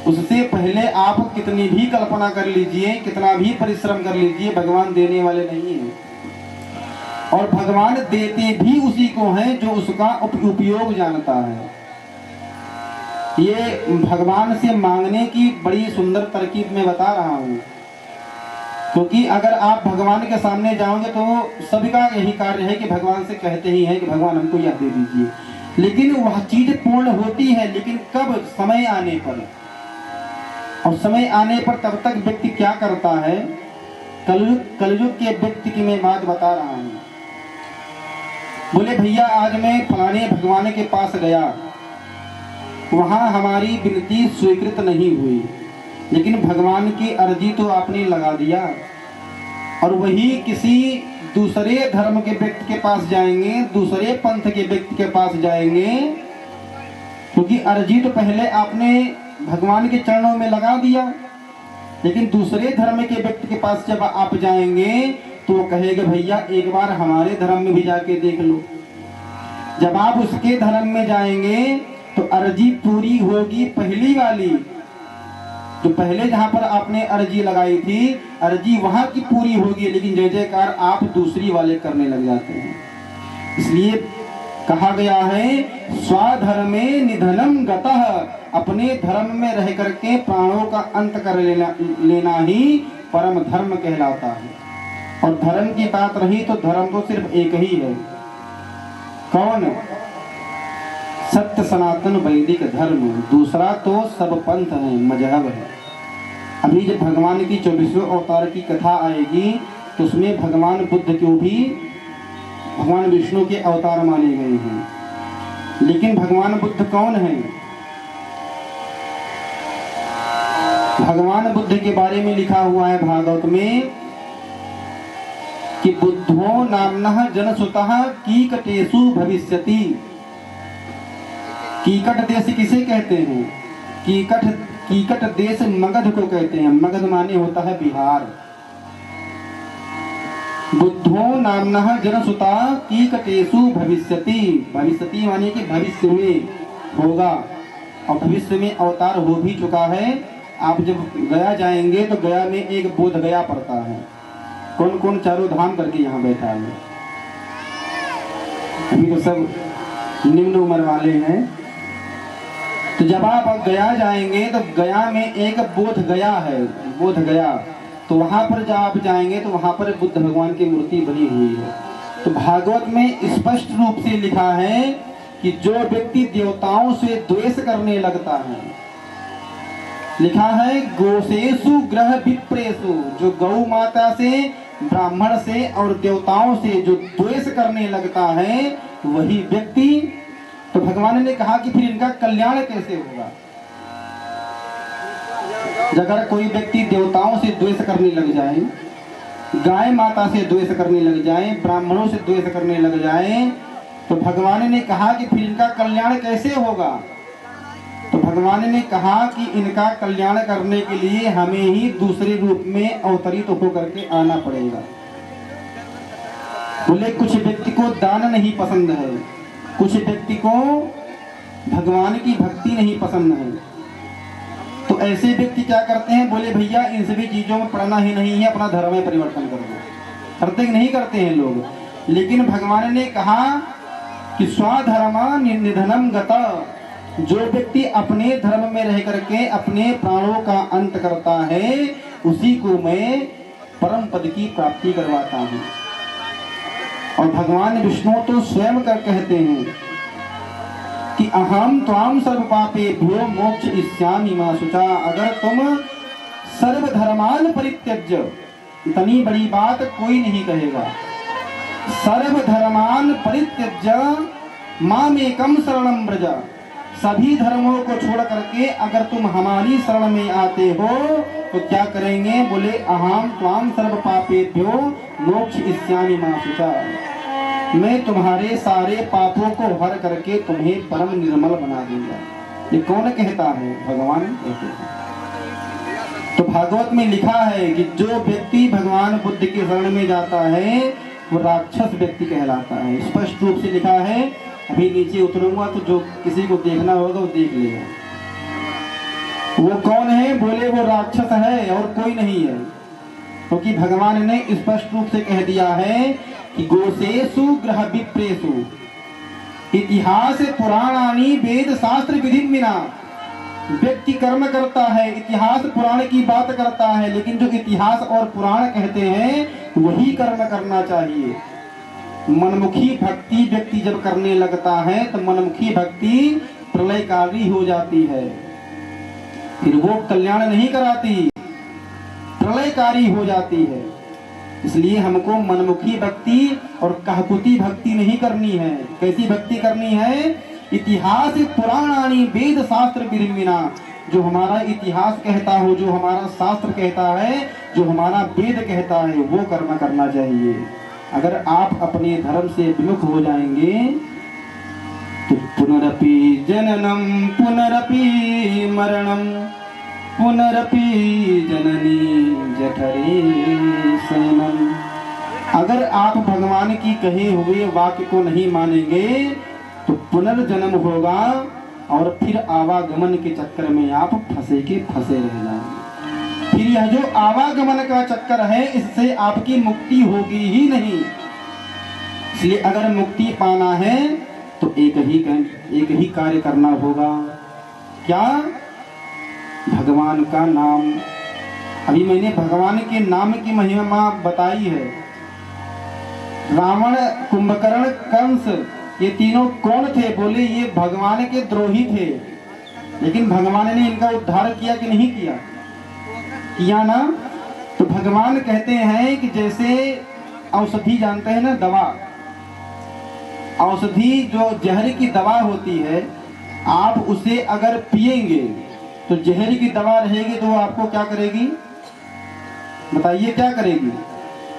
A: उससे पहले आप कितनी भी कल्पना कर लीजिए, कितना भी परिश्रम कर लीजिए, भगवान देने वाले नहीं हैं। और भगवान देते भी उसी को हैं जो उसका उपयोग जानता है। ये भगवान से मांगने की बड़ी सुंदर तरकीब मैं बता रहा हूँ। क्योंकि अगर आप भगवान के सामने जाओगे तो सभी का यही कार्य है कि भगवान से कहते ही हैं कि भगवान हमको यह दे दीजिए, लेकिन वह चीज पूर्ण होती है, लेकिन कब? समय आने पर। और समय आने पर तब तक व्यक्ति क्या करता है? कलयुग के व्यक्ति की मैं बात बता रहा हूँ। बोले भैया आज मैं फलाने भगवान के पास गया, वहां हमारी विनती स्वीकृत नहीं हुई, लेकिन भगवान की अर्जी तो आपने लगा दिया। और वही किसी दूसरे धर्म के व्यक्ति के पास जाएंगे, दूसरे पंथ के व्यक्ति के पास जाएंगे, क्योंकि अर्जी तो पहले आपने भगवान के चरणों में लगा दिया। लेकिन दूसरे धर्म के व्यक्ति के पास जब आप जाएंगे तो वो कहेगा भैया एक बार हमारे धर्म में भी जाके देख लो। जब आप उसके धर्म में जाएंगे तो अर्जी पूरी होगी पहली वाली, जो पहले जहां पर आपने अर्जी लगाई थी, अर्जी वहां की पूरी होगी, लेकिन जय जयकार आप दूसरी वाले करने लग जाते हैं। इसलिए कहा गया है स्वाधर्मे निधनम गतः, अपने धर्म में रह करके प्राणों का अंत कर लेना ही परम धर्म कहलाता है। और धर्म की बात रही तो धर्म तो सिर्फ एक ही है। कौन? सत्य सनातन वैदिक धर्म। दूसरा तो सब पंथ है, मजहब है। अभी जब भगवान की 24वें अवतार की कथा आएगी तो उसमें भगवान बुद्ध को भी भगवान विष्णु के अवतार माने गए हैं। लेकिन भगवान बुद्ध कौन है? भगवान बुद्ध के बारे में लिखा हुआ है भागवत में कि बुद्धो नामनः जनसुतः कीकटेषु भविष्यति। कीकट देश किसे कहते हैं? कीकट देश मगध को कहते हैं। मगध माने होता है बिहार। बुद्धो नामनः जनसुता कीकटेषु भविष्यति। भविष्यति माने कि भविष्य में होगा, और भविष्य में अवतार हो भी चुका है। आप जब गया जाएंगे तो गया में एक बोध गया पड़ता है। कौन कौन चारों धाम करके यहाँ बैठा है? अभी तो सब निम्न उम्र वाले हैं। तो जब आप गया जाएंगे तो गया में एक बोध गया है, बोध गया। तो वहां पर जब आप जाएंगे तो वहां पर बुद्ध भगवान की मूर्ति बनी हुई है। तो भागवत में स्पष्ट रूप से लिखा है कि जो व्यक्ति देवताओं से द्वेष करने लगता है, लिखा है गोसेषु ग्रह विप्रेषु, जो गौ माता से, ब्राह्मण से और देवताओं से जो द्वेष करने लगता है वही व्यक्ति। तो भगवान ने कहा कि फिर इनका कल्याण कैसे होगा? अगर कोई व्यक्ति देवताओं से द्वेष करने लग जाए, गाय माता से द्वेष करने लग जाए, ब्राह्मणों से द्वेष करने लग जाए, तो भगवान ने कहा कि फिर इनका कल्याण कैसे होगा? तो तो भगवान ने कहा कि इनका कल्याण करने के लिए हमें ही दूसरे रूप में अवतरित होकर के आना पड़ेगा। बोले कुछ व्यक्ति को दान नहीं पसंद है, कुछ व्यक्ति को भगवान की भक्ति नहीं पसंद है, तो ऐसे व्यक्ति क्या करते हैं, बोले भैया इन सभी चीजों में पढ़ना ही नहीं है, अपना धर्म में परिवर्तन कर दो। करते नहीं करते हैं लोग। लेकिन भगवान ने कहा कि स्वधर्मा निधनम गता, जो व्यक्ति अपने धर्म में रह करके अपने प्राणों का अंत करता है उसी को मैं परम पद की प्राप्ति करवाता हूँ। और भगवान विष्णु तो स्वयं कर कहते हैं कि अहम त्वाम सर्व पापेभ्यो मोक्ष इष्यामि मा शुचा। अगर तुम सर्व धर्मान परित्यज्य, इतनी बड़ी बात कोई नहीं कहेगा, सर्व धर्मान परित्यज्य मामेकम शरणं व्रज, सभी धर्मों को छोड़ करके अगर तुम हमारी शरण में आते हो तो क्या करेंगे, बोले अहम त्वाम सर्व पापेभ्यो मोक्ष इष्यामि मा शुचा, मैं तुम्हारे सारे पापों को हर करके तुम्हें परम निर्मल बना दूंगा। ये कौन कहता है, भगवान कहते हैं। तो भागवत में लिखा है कि जो व्यक्ति भगवान बुद्ध की शरण में जाता है वो राक्षस व्यक्ति कहलाता है। स्पष्ट रूप से लिखा है, अभी नीचे उतरूंगा तो जो किसी को देखना होगा वो देख लेगा। वो कौन है, बोले वो राक्षस है और कोई नहीं है, क्योंकि भगवान ने स्पष्ट रूप से कह दिया है कि गोसेषु ग्रह विप्रेषु इतिहास पुराणानि वेद शास्त्र विधि विना। व्यक्ति कर्म करता है, इतिहास पुराण की बात करता है, लेकिन जो इतिहास और पुराण कहते हैं वही कर्म करना चाहिए। मनमुखी भक्ति व्यक्ति जब करने लगता है तो मनमुखी भक्ति प्रलयकारी हो जाती है, फिर वो कल्याण नहीं कराती, प्रलयकारी हो जाती है। इसलिए हमको मनमुखी भक्ति और कहकुती भक्ति नहीं करनी है। कैसी भक्ति करनी है, इतिहास पुराणानि वेद शास्त्र विधि विना। जो हमारा इतिहास कहता हो, जो हमारा शास्त्र कहता है, जो हमारा वेद कहता है वो कर्म करना चाहिए। अगर आप अपने धर्म से विमुख हो जाएंगे तो पुनरपि जननम पुनरपि मरणम पुनरपि जननी जठरे शयनम। अगर आप भगवान की कहे हुए वाक्य को नहीं मानेंगे तो पुनर्जन्म होगा और फिर आवागमन के चक्कर में आप फंसे के फंसे रह जाएंगे। फिर यह जो आवागमन का चक्कर है इससे आपकी मुक्ति होगी ही नहीं। इसलिए अगर मुक्ति पाना है तो एक ही कार्य करना होगा, क्या, भगवान का नाम। अभी मैंने भगवान के नाम की महिमा बताई है। रावण, कुंभकर्ण, कंस, ये तीनों कौन थे, बोले ये भगवान के द्रोही थे, लेकिन भगवान ने इनका उद्धार किया कि नहीं किया, किया ना। तो भगवान कहते हैं कि जैसे औषधि जानते हैं ना, दवा, औषधि जो जहर की दवा होती है, आप उसे अगर पिएंगे तो जहर की दवा रहेगी तो आपको क्या करेगी, बताइए क्या करेगी,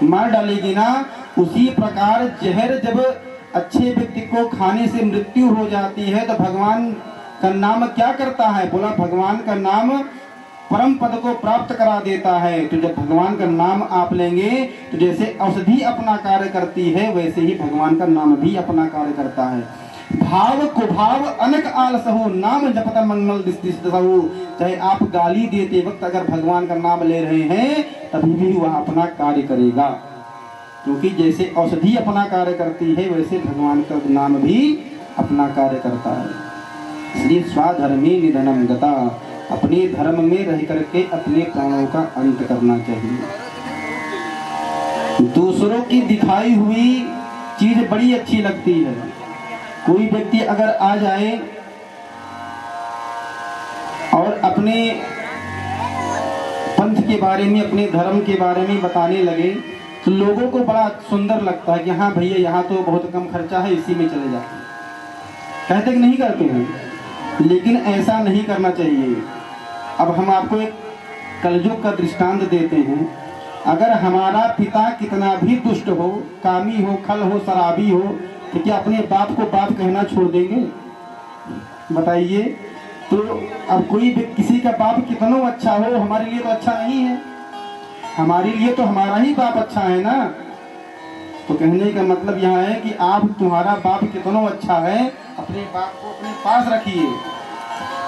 A: मार डालेगी ना। उसी प्रकार जहर जब अच्छे व्यक्ति को खाने से मृत्यु हो जाती है तो भगवान का नाम क्या करता है, बोला भगवान का नाम परम पद को प्राप्त करा देता है। तो जब भगवान का नाम आप लेंगे तो जैसे औषधि अपना कार्य करती है वैसे ही भगवान का नाम भी अपना कार्य करता है। भाव कुभाव अनक आलसहु नाम जपत मंगल दिसहु। चाहे आप गाली देते वक्त अगर भगवान का नाम ले रहे हैं तभी भी वह अपना कार्य करेगा, क्योंकि जैसे औषधि अपना कार्य करती है वैसे भगवान का नाम भी अपना कार्य करता है। इसलिए स्वधर्मे निधनम गता, अपने धर्म में रह करके अपने प्राणों का अंत करना चाहिए। दूसरों की दिखाई हुई चीज बड़ी अच्छी लगती है। कोई व्यक्ति अगर आ जाए और अपने पंथ के बारे में, अपने धर्म के बारे में बताने लगे तो लोगों को बड़ा सुंदर लगता है कि हाँ भैया यहाँ तो बहुत कम खर्चा है, इसी में चले जाते हैं, कहते कि नहीं करते हैं। लेकिन ऐसा नहीं करना चाहिए। अब हम आपको एक कलयुग का दृष्टांत देते हैं। अगर हमारा पिता कितना भी दुष्ट हो, कामी हो, खल हो, शराबी हो, तो क्या अपने बाप को बाप कहना छोड़ देंगे, बताइए। तो अब कोई भी किसी का बाप कितना अच्छा हो, हमारे लिए तो अच्छा नहीं है, हमारे लिए तो हमारा ही बाप अच्छा है ना। तो कहने का मतलब यह है कि आप तुम्हारा बाप कितना अच्छा है, अपने बाप को अपने पास रखिए,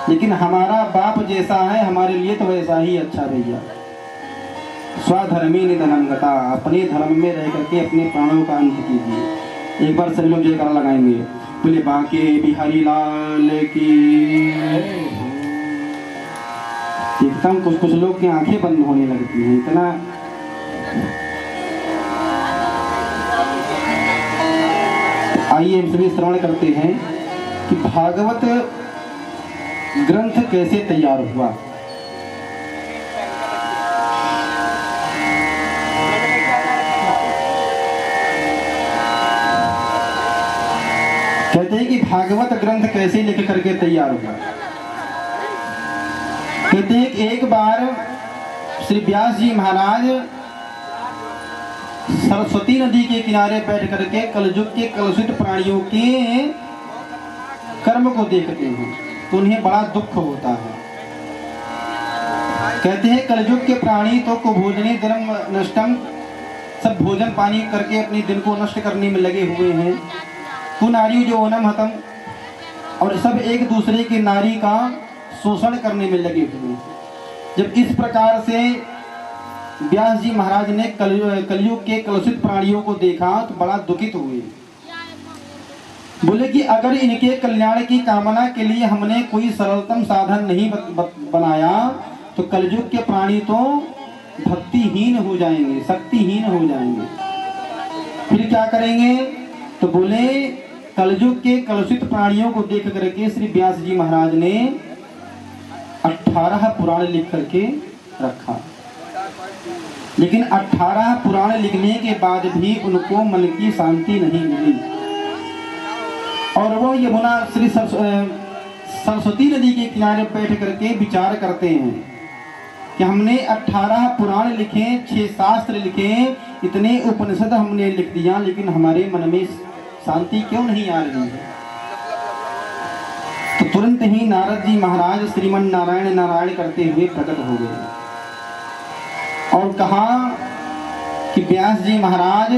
A: लेकिन हमारा बाप जैसा है हमारे लिए तो वैसा ही अच्छा भैया। स्वधर्मी निधनम गता, अपने धर्म में रह करके अपने प्राणों का अंत कीजिए। एक बार सभी लोग जयकारा लगाएंगे, बोले बांके बिहारी लाल की। एकदम कुछ कुछ लोग की आंखें बंद होने लगती हैं, इतना आइए हम सभी श्रवण करते हैं कि भागवत ग्रंथ कैसे तैयार हुआ। कहते हैं कि भागवत ग्रंथ कैसे लिख करके तैयार हुआ। कहते हैं कि एक बार श्री व्यास जी महाराज सरस्वती नदी के किनारे बैठ करके कलयुग के कलुषित प्राणियों के कर्म को देखते हैं तो उन्हें बड़ा दुख होता है। कहते हैं कलयुग के प्राणी तो को भोजने धर्म नष्टम, सब भोजन पानी करके अपने दिन को नष्ट करने में लगे हुए हैं। तू नारी जो ओनम हतम, और सब एक दूसरे की नारी का शोषण करने में लगे हुए हैं। जब इस प्रकार से व्यास जी महाराज ने कलयुग के कलुषित प्राणियों को देखा तो बड़ा दुखित हुए। बोले कि अगर इनके कल्याण की कामना के लिए हमने कोई सरलतम साधन नहीं बनाया तो कलयुग के प्राणी तो भक्तिहीन हो जाएंगे, शक्तिहीन हो जाएंगे। फिर क्या करेंगे? तो बोले कलयुग के कलुषित प्राणियों को देख करके श्री व्यास जी महाराज ने 18 पुराण लिख करके रखा। लेकिन 18 पुराण लिखने के बाद भी उनको मन की शांति नहीं मिली, और वो यमुना श्री सरस्वती नदी के किनारे बैठ करके विचार करते हैं कि हमने 18 पुराण लिखे, 6 शास्त्र लिखे, इतने उपनिषद हमने लिख दिया, लेकिन हमारे मन में शांति क्यों नहीं आ रही है। तो तुरंत ही नारद जी महाराज श्रीमन नारायण नारायण करते हुए प्रकट हो गए और कहा कि व्यास जी महाराज,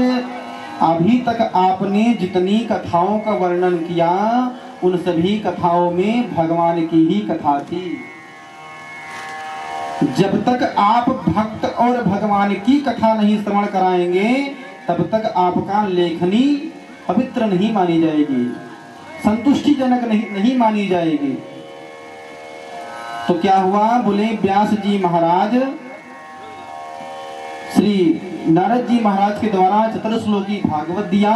A: अभी तक आपने जितनी कथाओं का वर्णन किया उन सभी कथाओं में भगवान की ही कथा थी। जब तक आप भक्त और भगवान की कथा नहीं श्रवण कराएंगे तब तक आपका लेखनी पवित्र नहीं मानी जाएगी, संतुष्टिजनक नहीं मानी जाएगी। तो क्या हुआ? बोले व्यास जी महाराज श्री नारद जी महाराज के द्वारा चतुर्श्लोकी भागवत दिया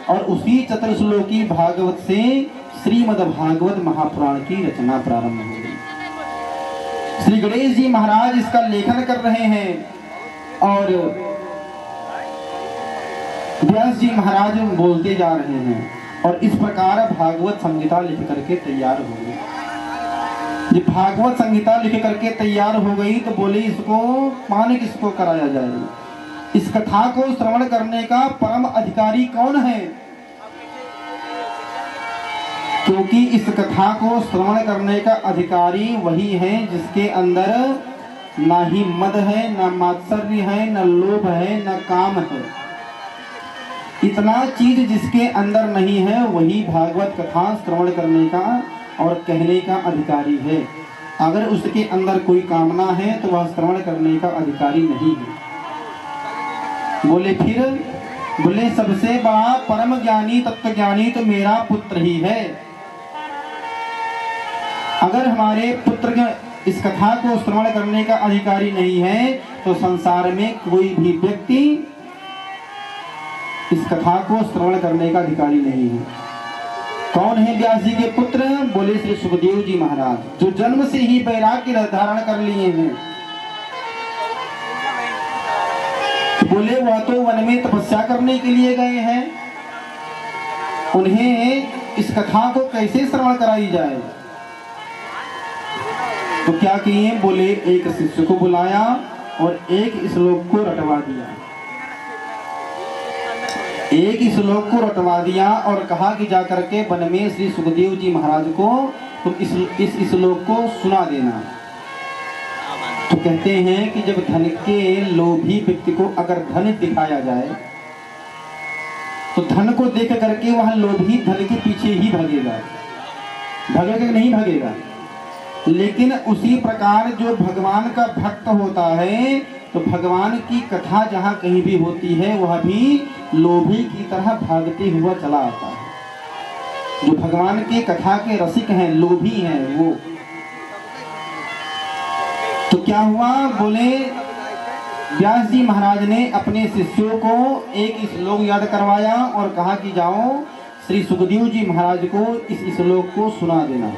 A: और उसी चतुर्श्लोकी भागवत से श्रीमद् भागवत महापुराण की रचना प्रारंभ हो गई। श्री गणेश जी महाराज इसका लेखन कर रहे हैं और व्यास जी महाराज बोलते जा रहे हैं और इस प्रकार भागवत संहिता लिख करके तैयार हो गई। जब भागवत संहिता लिख करके तैयार हो गई तो बोले इसको पान किसको कराया जाए, इस कथा को श्रवण करने का परम अधिकारी कौन है? क्योंकि इस कथा को श्रवण करने का अधिकारी वही है जिसके अंदर ना ही मद है, ना मात्सर्य है, ना लोभ है, ना काम है। इतना चीज जिसके अंदर नहीं है वही भागवत कथा श्रवण करने का और कहने का अधिकारी है। अगर उसके अंदर कोई कामना है तो वह श्रवण करने का अधिकारी नहीं है। बोले फिर बोले सबसे बड़ा परम ज्ञानी तत्व ज्ञानी तो मेरा पुत्र ही है। अगर हमारे पुत्र इस कथा को श्रवण करने का अधिकारी नहीं है तो संसार में कोई भी व्यक्ति इस कथा को श्रवण करने का अधिकारी नहीं है। कौन है व्यास जी के पुत्र? बोले श्री सुखदेव जी महाराज, जो जन्म से ही वैराग्य धारण कर लिए हैं। बोले वह तो वन में तपस्या करने के लिए गए हैं, उन्हें इस कथा को कैसे श्रवण कराई जाए? तो क्या किए? बोले एक शिष्य को बुलाया और एक श्लोक को रटवा दिया, एक श्लोक को रटवा दिया और कहा कि जाकर के वन में श्री सुखदेव जी महाराज को तुम इस श्लोक को सुना देना। तो कहते हैं कि जब धन के लोभी व्यक्ति को अगर धन दिखाया जाए तो धन को देख करके वह लोभी धन के पीछे ही भागेगा, भागेगा कि नहीं भागेगा। लेकिन उसी प्रकार जो भगवान का भक्त होता है तो भगवान की कथा जहाँ कहीं भी होती है वह भी लोभी की तरह भागते हुआ चला आता है। जो भगवान के कथा के रसिक हैं, लोभी हैं वो। तो क्या हुआ, बोले व्यास जी महाराज ने अपने शिष्यों को एक श्लोक याद करवाया और कहा कि जाओ श्री सुखदेव जी महाराज को इस श्लोक को सुना देना।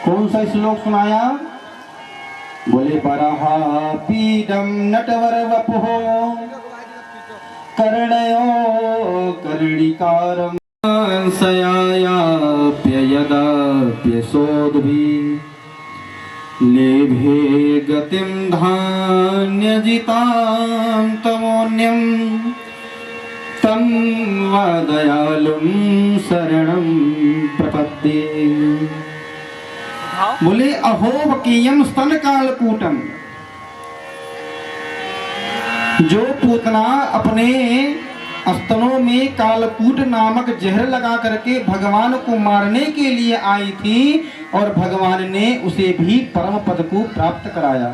A: कौन सा श्लोक सुनाया? बोले बरहा पीडम नटवर वपुहो कर्णयो कर्णिकारम सयायाप्ययदाप्यसोद्भि लेभे गतिम धान्यजितां तमोन्यं तं वदयालुं शरणं प्रपद्ये। बोले अहोबकीयम स्तन कालकूटम, जो पूतना अपने स्तनों में कालकूट नामक जहर लगा करके भगवान को मारने के लिए आई थी और भगवान ने उसे भी परम पद को प्राप्त कराया।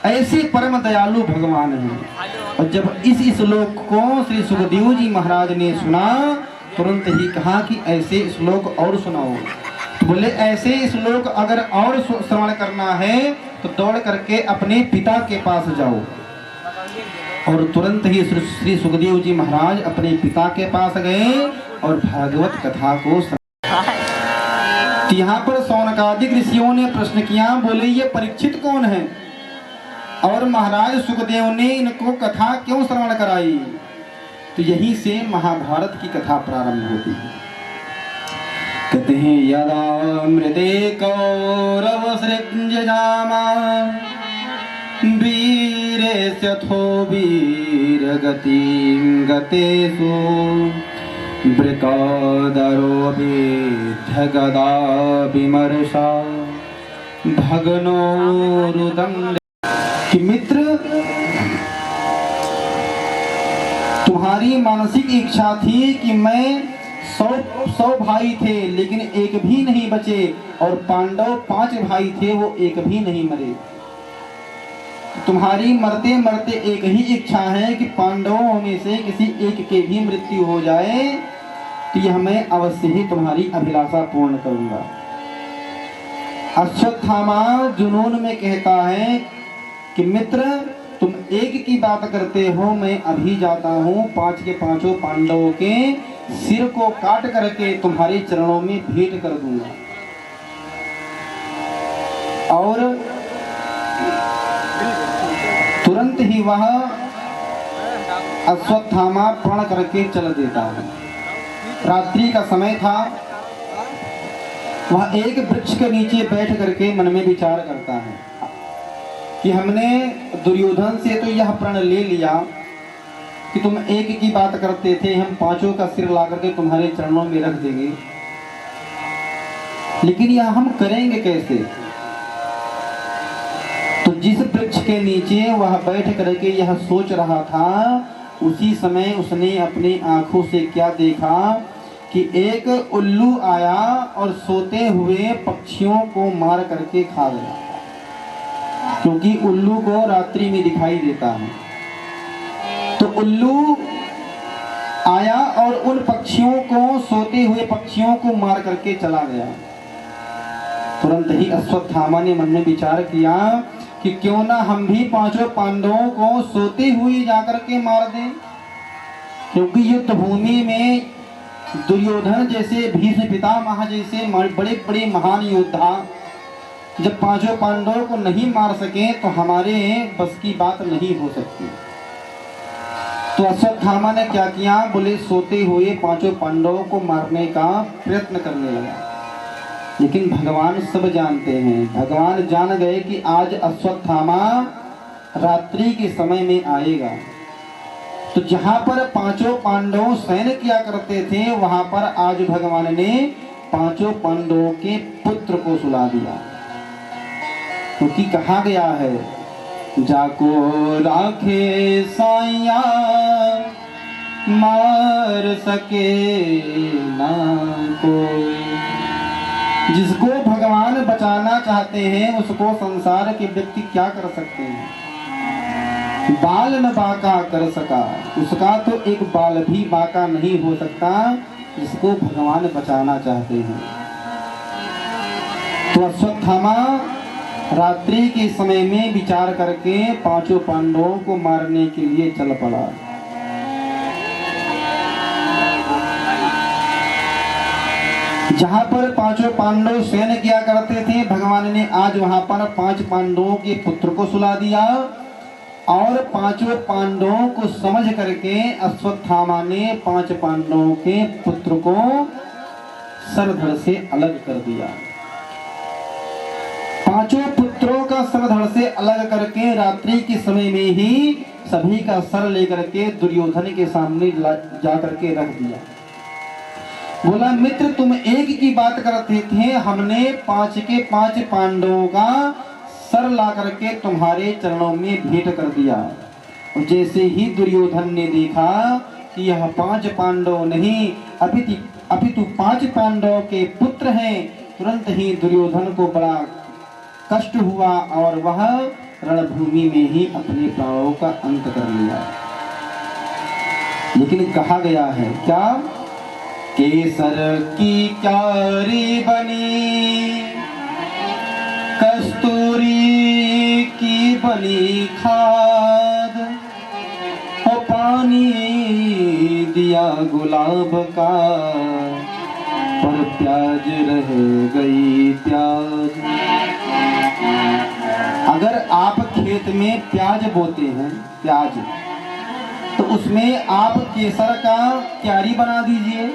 A: ऐसे परम दयालु भगवान हैं। और जब इस श्लोक को श्री सुखदेव जी महाराज ने सुना तुरंत ही कहा कि ऐसे श्लोक और सुनाओ। बोले ऐसे श्लोक अगर और श्रवण करना है तो दौड़ करके अपने पिता के पास जाओ। और तुरंत ही श्री सुखदेव जी महाराज अपने पिता के पास गए और भागवत कथा को यहाँ पर शौनकादिक ऋषियों ने प्रश्न किया, बोले ये परीक्षित कौन है और महाराज सुखदेव ने इनको कथा क्यों श्रवण कराई? तो यहीं से महाभारत की कथा प्रारंभ होती है। कहते हैं यदा मृदे कौरव सृज्यजामा वीरेस्यथो वीरगतिं गतेषु वृकोदरो विद्धगदा विमर्शा भगनो रुदं। कि मित्र, तुम्हारी मानसिक इच्छा थी कि मैं 100 भाई थे लेकिन एक भी नहीं बचे, और पांडव 5 भाई थे वो एक भी नहीं मरे। तुम्हारी मरते मरते एक ही इच्छा है कि पांडवों में से किसी एक के भी मृत्यु हो जाए, तो यह मैं अवश्य ही तुम्हारी अभिलाषा पूर्ण करूंगा। अश्वत्थामा जुनून में कहता है कि मित्र तुम एक की बात करते हो, मैं अभी जाता हूँ 5 के 5 पांडवों के सिर को काट करके तुम्हारे चरणों में भेंट कर दूंगा। और तुरंत ही वह अश्वत्थामा प्रण करके चल देता है। रात्रि का समय था। वह एक वृक्ष के नीचे बैठ करके मन में विचार करता है कि हमने दुर्योधन से तो यह प्रण ले लिया कि तुम एक की बात करते थे, हम 5 का सिर ला करके तुम्हारे चरणों में रख देंगे, लेकिन यह हम करेंगे कैसे? तो जिस वृक्ष के नीचे वह बैठ करके यह सोच रहा था, उसी समय उसने अपनी आंखों से क्या देखा कि एक उल्लू आया और सोते हुए पक्षियों को मार करके खा गया, क्योंकि उल्लू को रात्रि में दिखाई देता है। तो उल्लू आया और उन पक्षियों को, सोते हुए पक्षियों को मार करके चला गया। तुरंत ही अश्वत्थामा ने मन में विचार किया कि क्यों ना हम भी 5 पांडवों को सोते हुए जाकर के मार दें, क्योंकि युद्ध भूमि में दुर्योधन जैसे, भीष्म पितामह जैसे बड़े बड़े महान योद्धा जब 5 पांडवों को नहीं मार सके तो हमारे बस की बात नहीं हो सकती। तो अश्वत्थामा ने क्या किया, बोले सोते हुए 5 पांडवों को मारने का प्रयत्न करने लगा। लेकिन भगवान सब जानते हैं, भगवान जान गए कि आज अश्वत्थामा रात्रि के समय में आएगा। तो जहां पर 5 पांडव शयन किया करते थे वहां पर आज भगवान ने पांचों पांडवों के पुत्र को सुला दिया। क्योंकि कहा गया है, जाको राखे साइया मार सके ना कोई। जिसको भगवान बचाना चाहते हैं उसको संसार के व्यक्ति क्या कर सकते हैं। बाल न बाका कर सका, उसका तो एक बाल भी बाका नहीं हो सकता जिसको भगवान बचाना चाहते हैं। तो अश्वत्थामा रात्रि के समय में विचार करके पांचों पांडवों को मारने के लिए चल पड़ा। जहां पर पांचों पांडव शयन किया करते थे, भगवान ने आज वहां पर 5 पांडवों के पुत्र को सुला दिया और पांचों पांडवों को समझ करके अश्वत्थामा ने 5 पांडवों के पुत्र को सरधड़ से अलग कर दिया। पांचों पुत्रों का सरधड़ से अलग करके रात्रि के समय में ही सभी का सर लेकर के दुर्योधन के सामने जा करके रख दिया। बोला, मित्र तुम एक की बात करते थे, हमने 5 के 5 पांडवों का सर ला करके तुम्हारे चरणों में भेंट कर दिया। और जैसे ही दुर्योधन ने देखा कि यह 5 पांडव नहीं अपितु 5 पांडवों के पुत्र हैं, तुरंत ही दुर्योधन को बड़ा कष्ट हुआ और वह रणभूमि में ही अपने प्राणों का अंत कर लिया। लेकिन कहा गया है क्या, केसर की क्यारी बनी कस्तूरी की बनी खाद, और पानी दिया गुलाब का पर प्याज रह गई प्याज। अगर आप खेत में प्याज बोते हैं, प्याज, तो उसमें आप केसर का क्यारी बना दीजिए,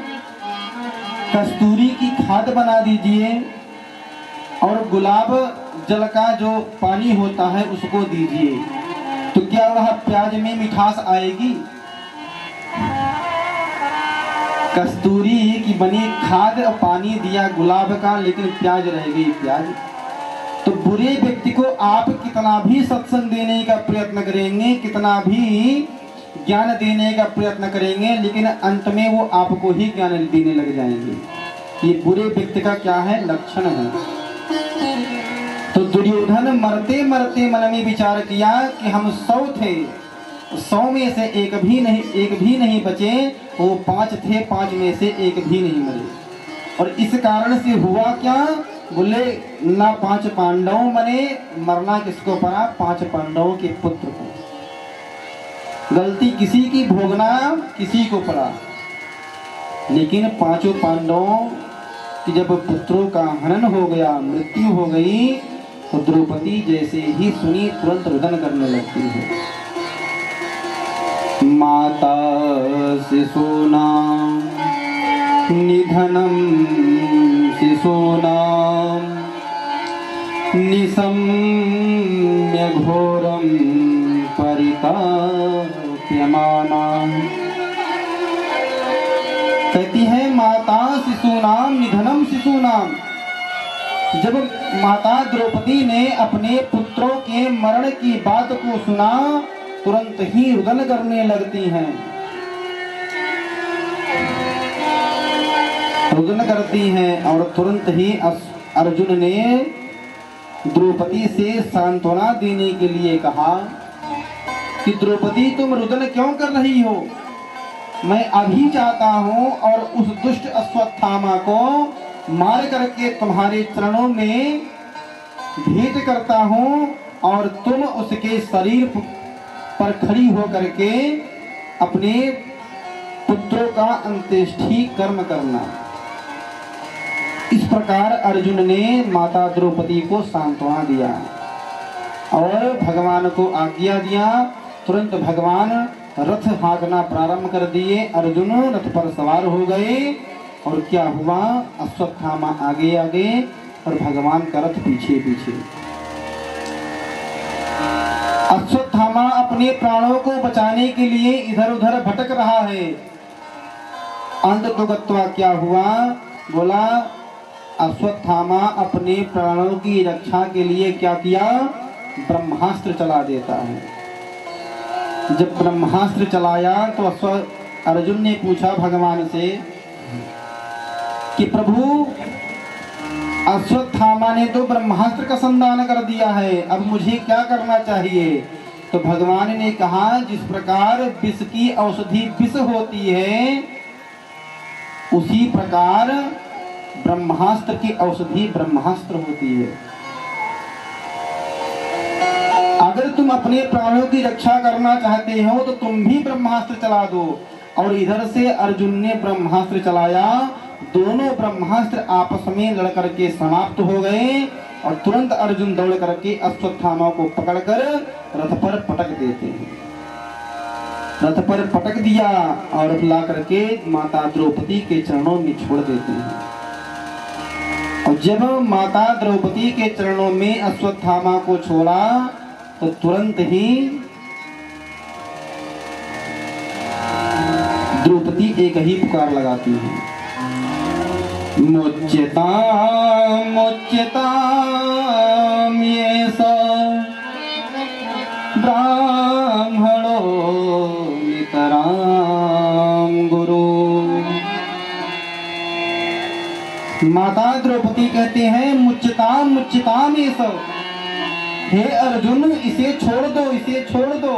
A: कस्तूरी की खाद बना दीजिए और गुलाब जल का जो पानी होता है उसको दीजिए, तो क्या वह प्याज में मिठास आएगी? कस्तूरी की बनी खाद और पानी दिया गुलाब का, लेकिन प्याज रह गई प्याज। तो बुरे व्यक्ति को आप कितना भी सत्संग देने का प्रयत्न करेंगे, कितना भी ज्ञान देने का प्रयत्न करेंगे, लेकिन अंत में वो आपको ही ज्ञान देने लग जाएंगे। ये बुरे व्यक्ति का क्या है, लक्षण है। तो दुर्योधन मरते मरते मन में विचार किया कि हम 100 थे, 100 में से एक भी नहीं बचे, वो 5 थे, 5 में से एक भी नहीं मरे। और इस कारण से हुआ क्या, बोले ना 5 पांडव मरे, मरना किसको पड़ा, 5 पांडवों के पुत्र को। गलती किसी की भोगना किसी को पड़ा। लेकिन 5 पांडवों की जब पुत्रों का हनन हो गया, मृत्यु हो गई, तो द्रौपदी जैसे ही सुनी तुरंत रुदन करने लगती है। माता शिशूनां निधनं शिशूनां निशम्य घोरं परिताप्यमानां। कहती है माता शिशूनाम निधनम शिशूनाम। जब माता द्रौपदी ने अपने पुत्रों के मरण की बात को सुना, तुरंत ही रुदन करने लगती हैं, रुदन करती हैं। और तुरंत ही अर्जुन ने द्रौपदी से सांत्वना देने के लिए कहा कि द्रौपदी तुम रुदन क्यों कर रही हो, मैं अभी चाहता हूं और उस दुष्ट अश्वत्थामा को मार करके तुम्हारे चरणों में भेंट करता हूं और तुम उसके शरीर पर खड़ी हो करके अपने पुत्रों का अंत्येष्टि कर्म करना। इस प्रकार अर्जुन ने माता द्रौपदी को सांत्वना दिया और भगवान को आज्ञा दिया। तुरंत भगवान रथ हाँकना प्रारंभ कर दिए। अर्जुन रथ पर सवार हो गए और क्या हुआ, अश्वत्थामा आगे आगे और भगवान का रथ पीछे पीछे। अश्वत्थामा अपने प्राणों को बचाने के लिए इधर उधर भटक रहा है। अंत तो गत्वा क्या हुआ, बोला अश्वत्थामा अपने प्राणों की रक्षा के लिए क्या किया, ब्रह्मास्त्र चला देता है। जब ब्रह्मास्त्र चलाया तो अर्जुन ने पूछा भगवान से कि प्रभु अश्वत्थामा ने तो ब्रह्मास्त्र का संधान कर दिया है, अब मुझे क्या करना चाहिए। तो भगवान ने कहा जिस प्रकार विष की औषधि विष होती है, उसी प्रकार ब्रह्मास्त्र की औषधि ब्रह्मास्त्र होती है। अगर तुम अपने प्राणों की रक्षा करना चाहते हो तो तुम भी ब्रह्मास्त्र चला दो। और इधर से अर्जुन ने ब्रह्मास्त्र चलाया, दोनों ब्रह्मास्त्र आपस में लड़ करके समाप्त हो गए और तुरंत अर्जुन दौड़ करके अश्वत्थामा को पकड़कर रथ पर पटक देते हैं। रथ पर पटक दिया और ला करके माता द्रौपदी के चरणों में छोड़ देते हैं। और जब माता द्रौपदी के चरणों में अश्वत्थामा को छोड़ा तो तुरंत ही द्रौपदी एक ही पुकार लगाती है, मुच्यताम मुच्यताम ये ब्राह्मणो नितराम गुरु। माता द्रौपदी कहते हैं मुच्यताम मुच्यताम ये सब, हे अर्जुन इसे छोड़ दो, इसे छोड़ दो।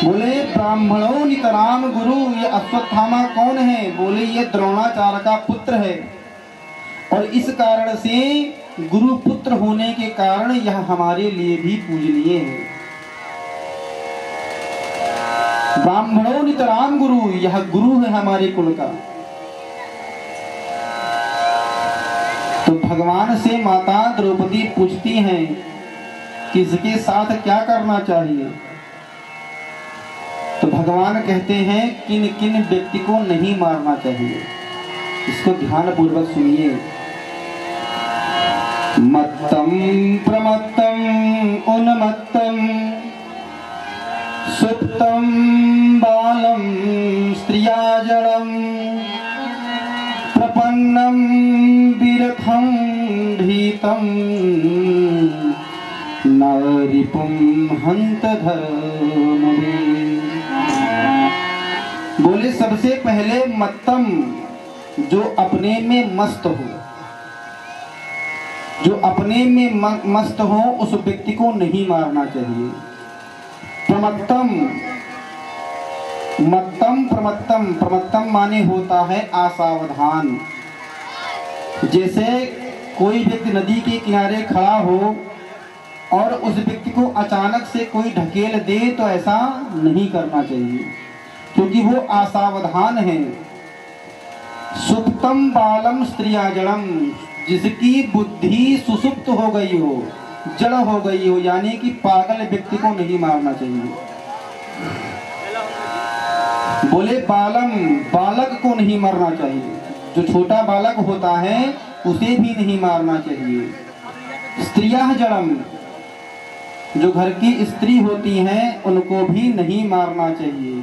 A: बोले ब्राह्मणों नितराम गुरु, ये अश्वत्थामा कौन है। बोले ये द्रोणाचार्य का पुत्र है और इस कारण से गुरु पुत्र होने के कारण यह हमारे लिए भी पूजनीय है। ब्राह्मणों नितराम गुरु, यह गुरु है हमारे कुल का। तो भगवान से माता द्रौपदी पूछती हैं कि इसके साथ क्या करना चाहिए। तो भगवान कहते हैं किन किन व्यक्ति को नहीं मारना चाहिए, इसको ध्यान पूर्वक सुनिए। मत्तम प्रमत्तम उन्मत्तम सुप्तम बालम स्त्रियाजड़म प्रपन्नम विरथम भीतम नरिपुम हंत धर्मवे। बोले सबसे पहले मत्तम, जो अपने में मस्त हो, जो अपने में मस्त हो उस व्यक्ति को नहीं मारना चाहिए। प्रमत्तम, मत्तम प्रमत्तम, प्रमत्तम माने होता है असावधान। जैसे कोई व्यक्ति नदी के किनारे खड़ा हो और उस व्यक्ति को अचानक से कोई ढकेल दे तो ऐसा नहीं करना चाहिए, क्योंकि वो असावधान है। सुप्तम बालम स्त्रियाजड़म, जिसकी बुद्धि सुसुप्त हो गई हो, जड़ हो गई हो, यानी कि पागल व्यक्ति को नहीं मारना चाहिए। बोले बालम, बालक को नहीं मारना चाहिए, जो छोटा बालक होता है उसे भी नहीं मारना चाहिए। स्त्रियाः जड़म, जो घर की स्त्री होती हैं उनको भी नहीं मारना चाहिए।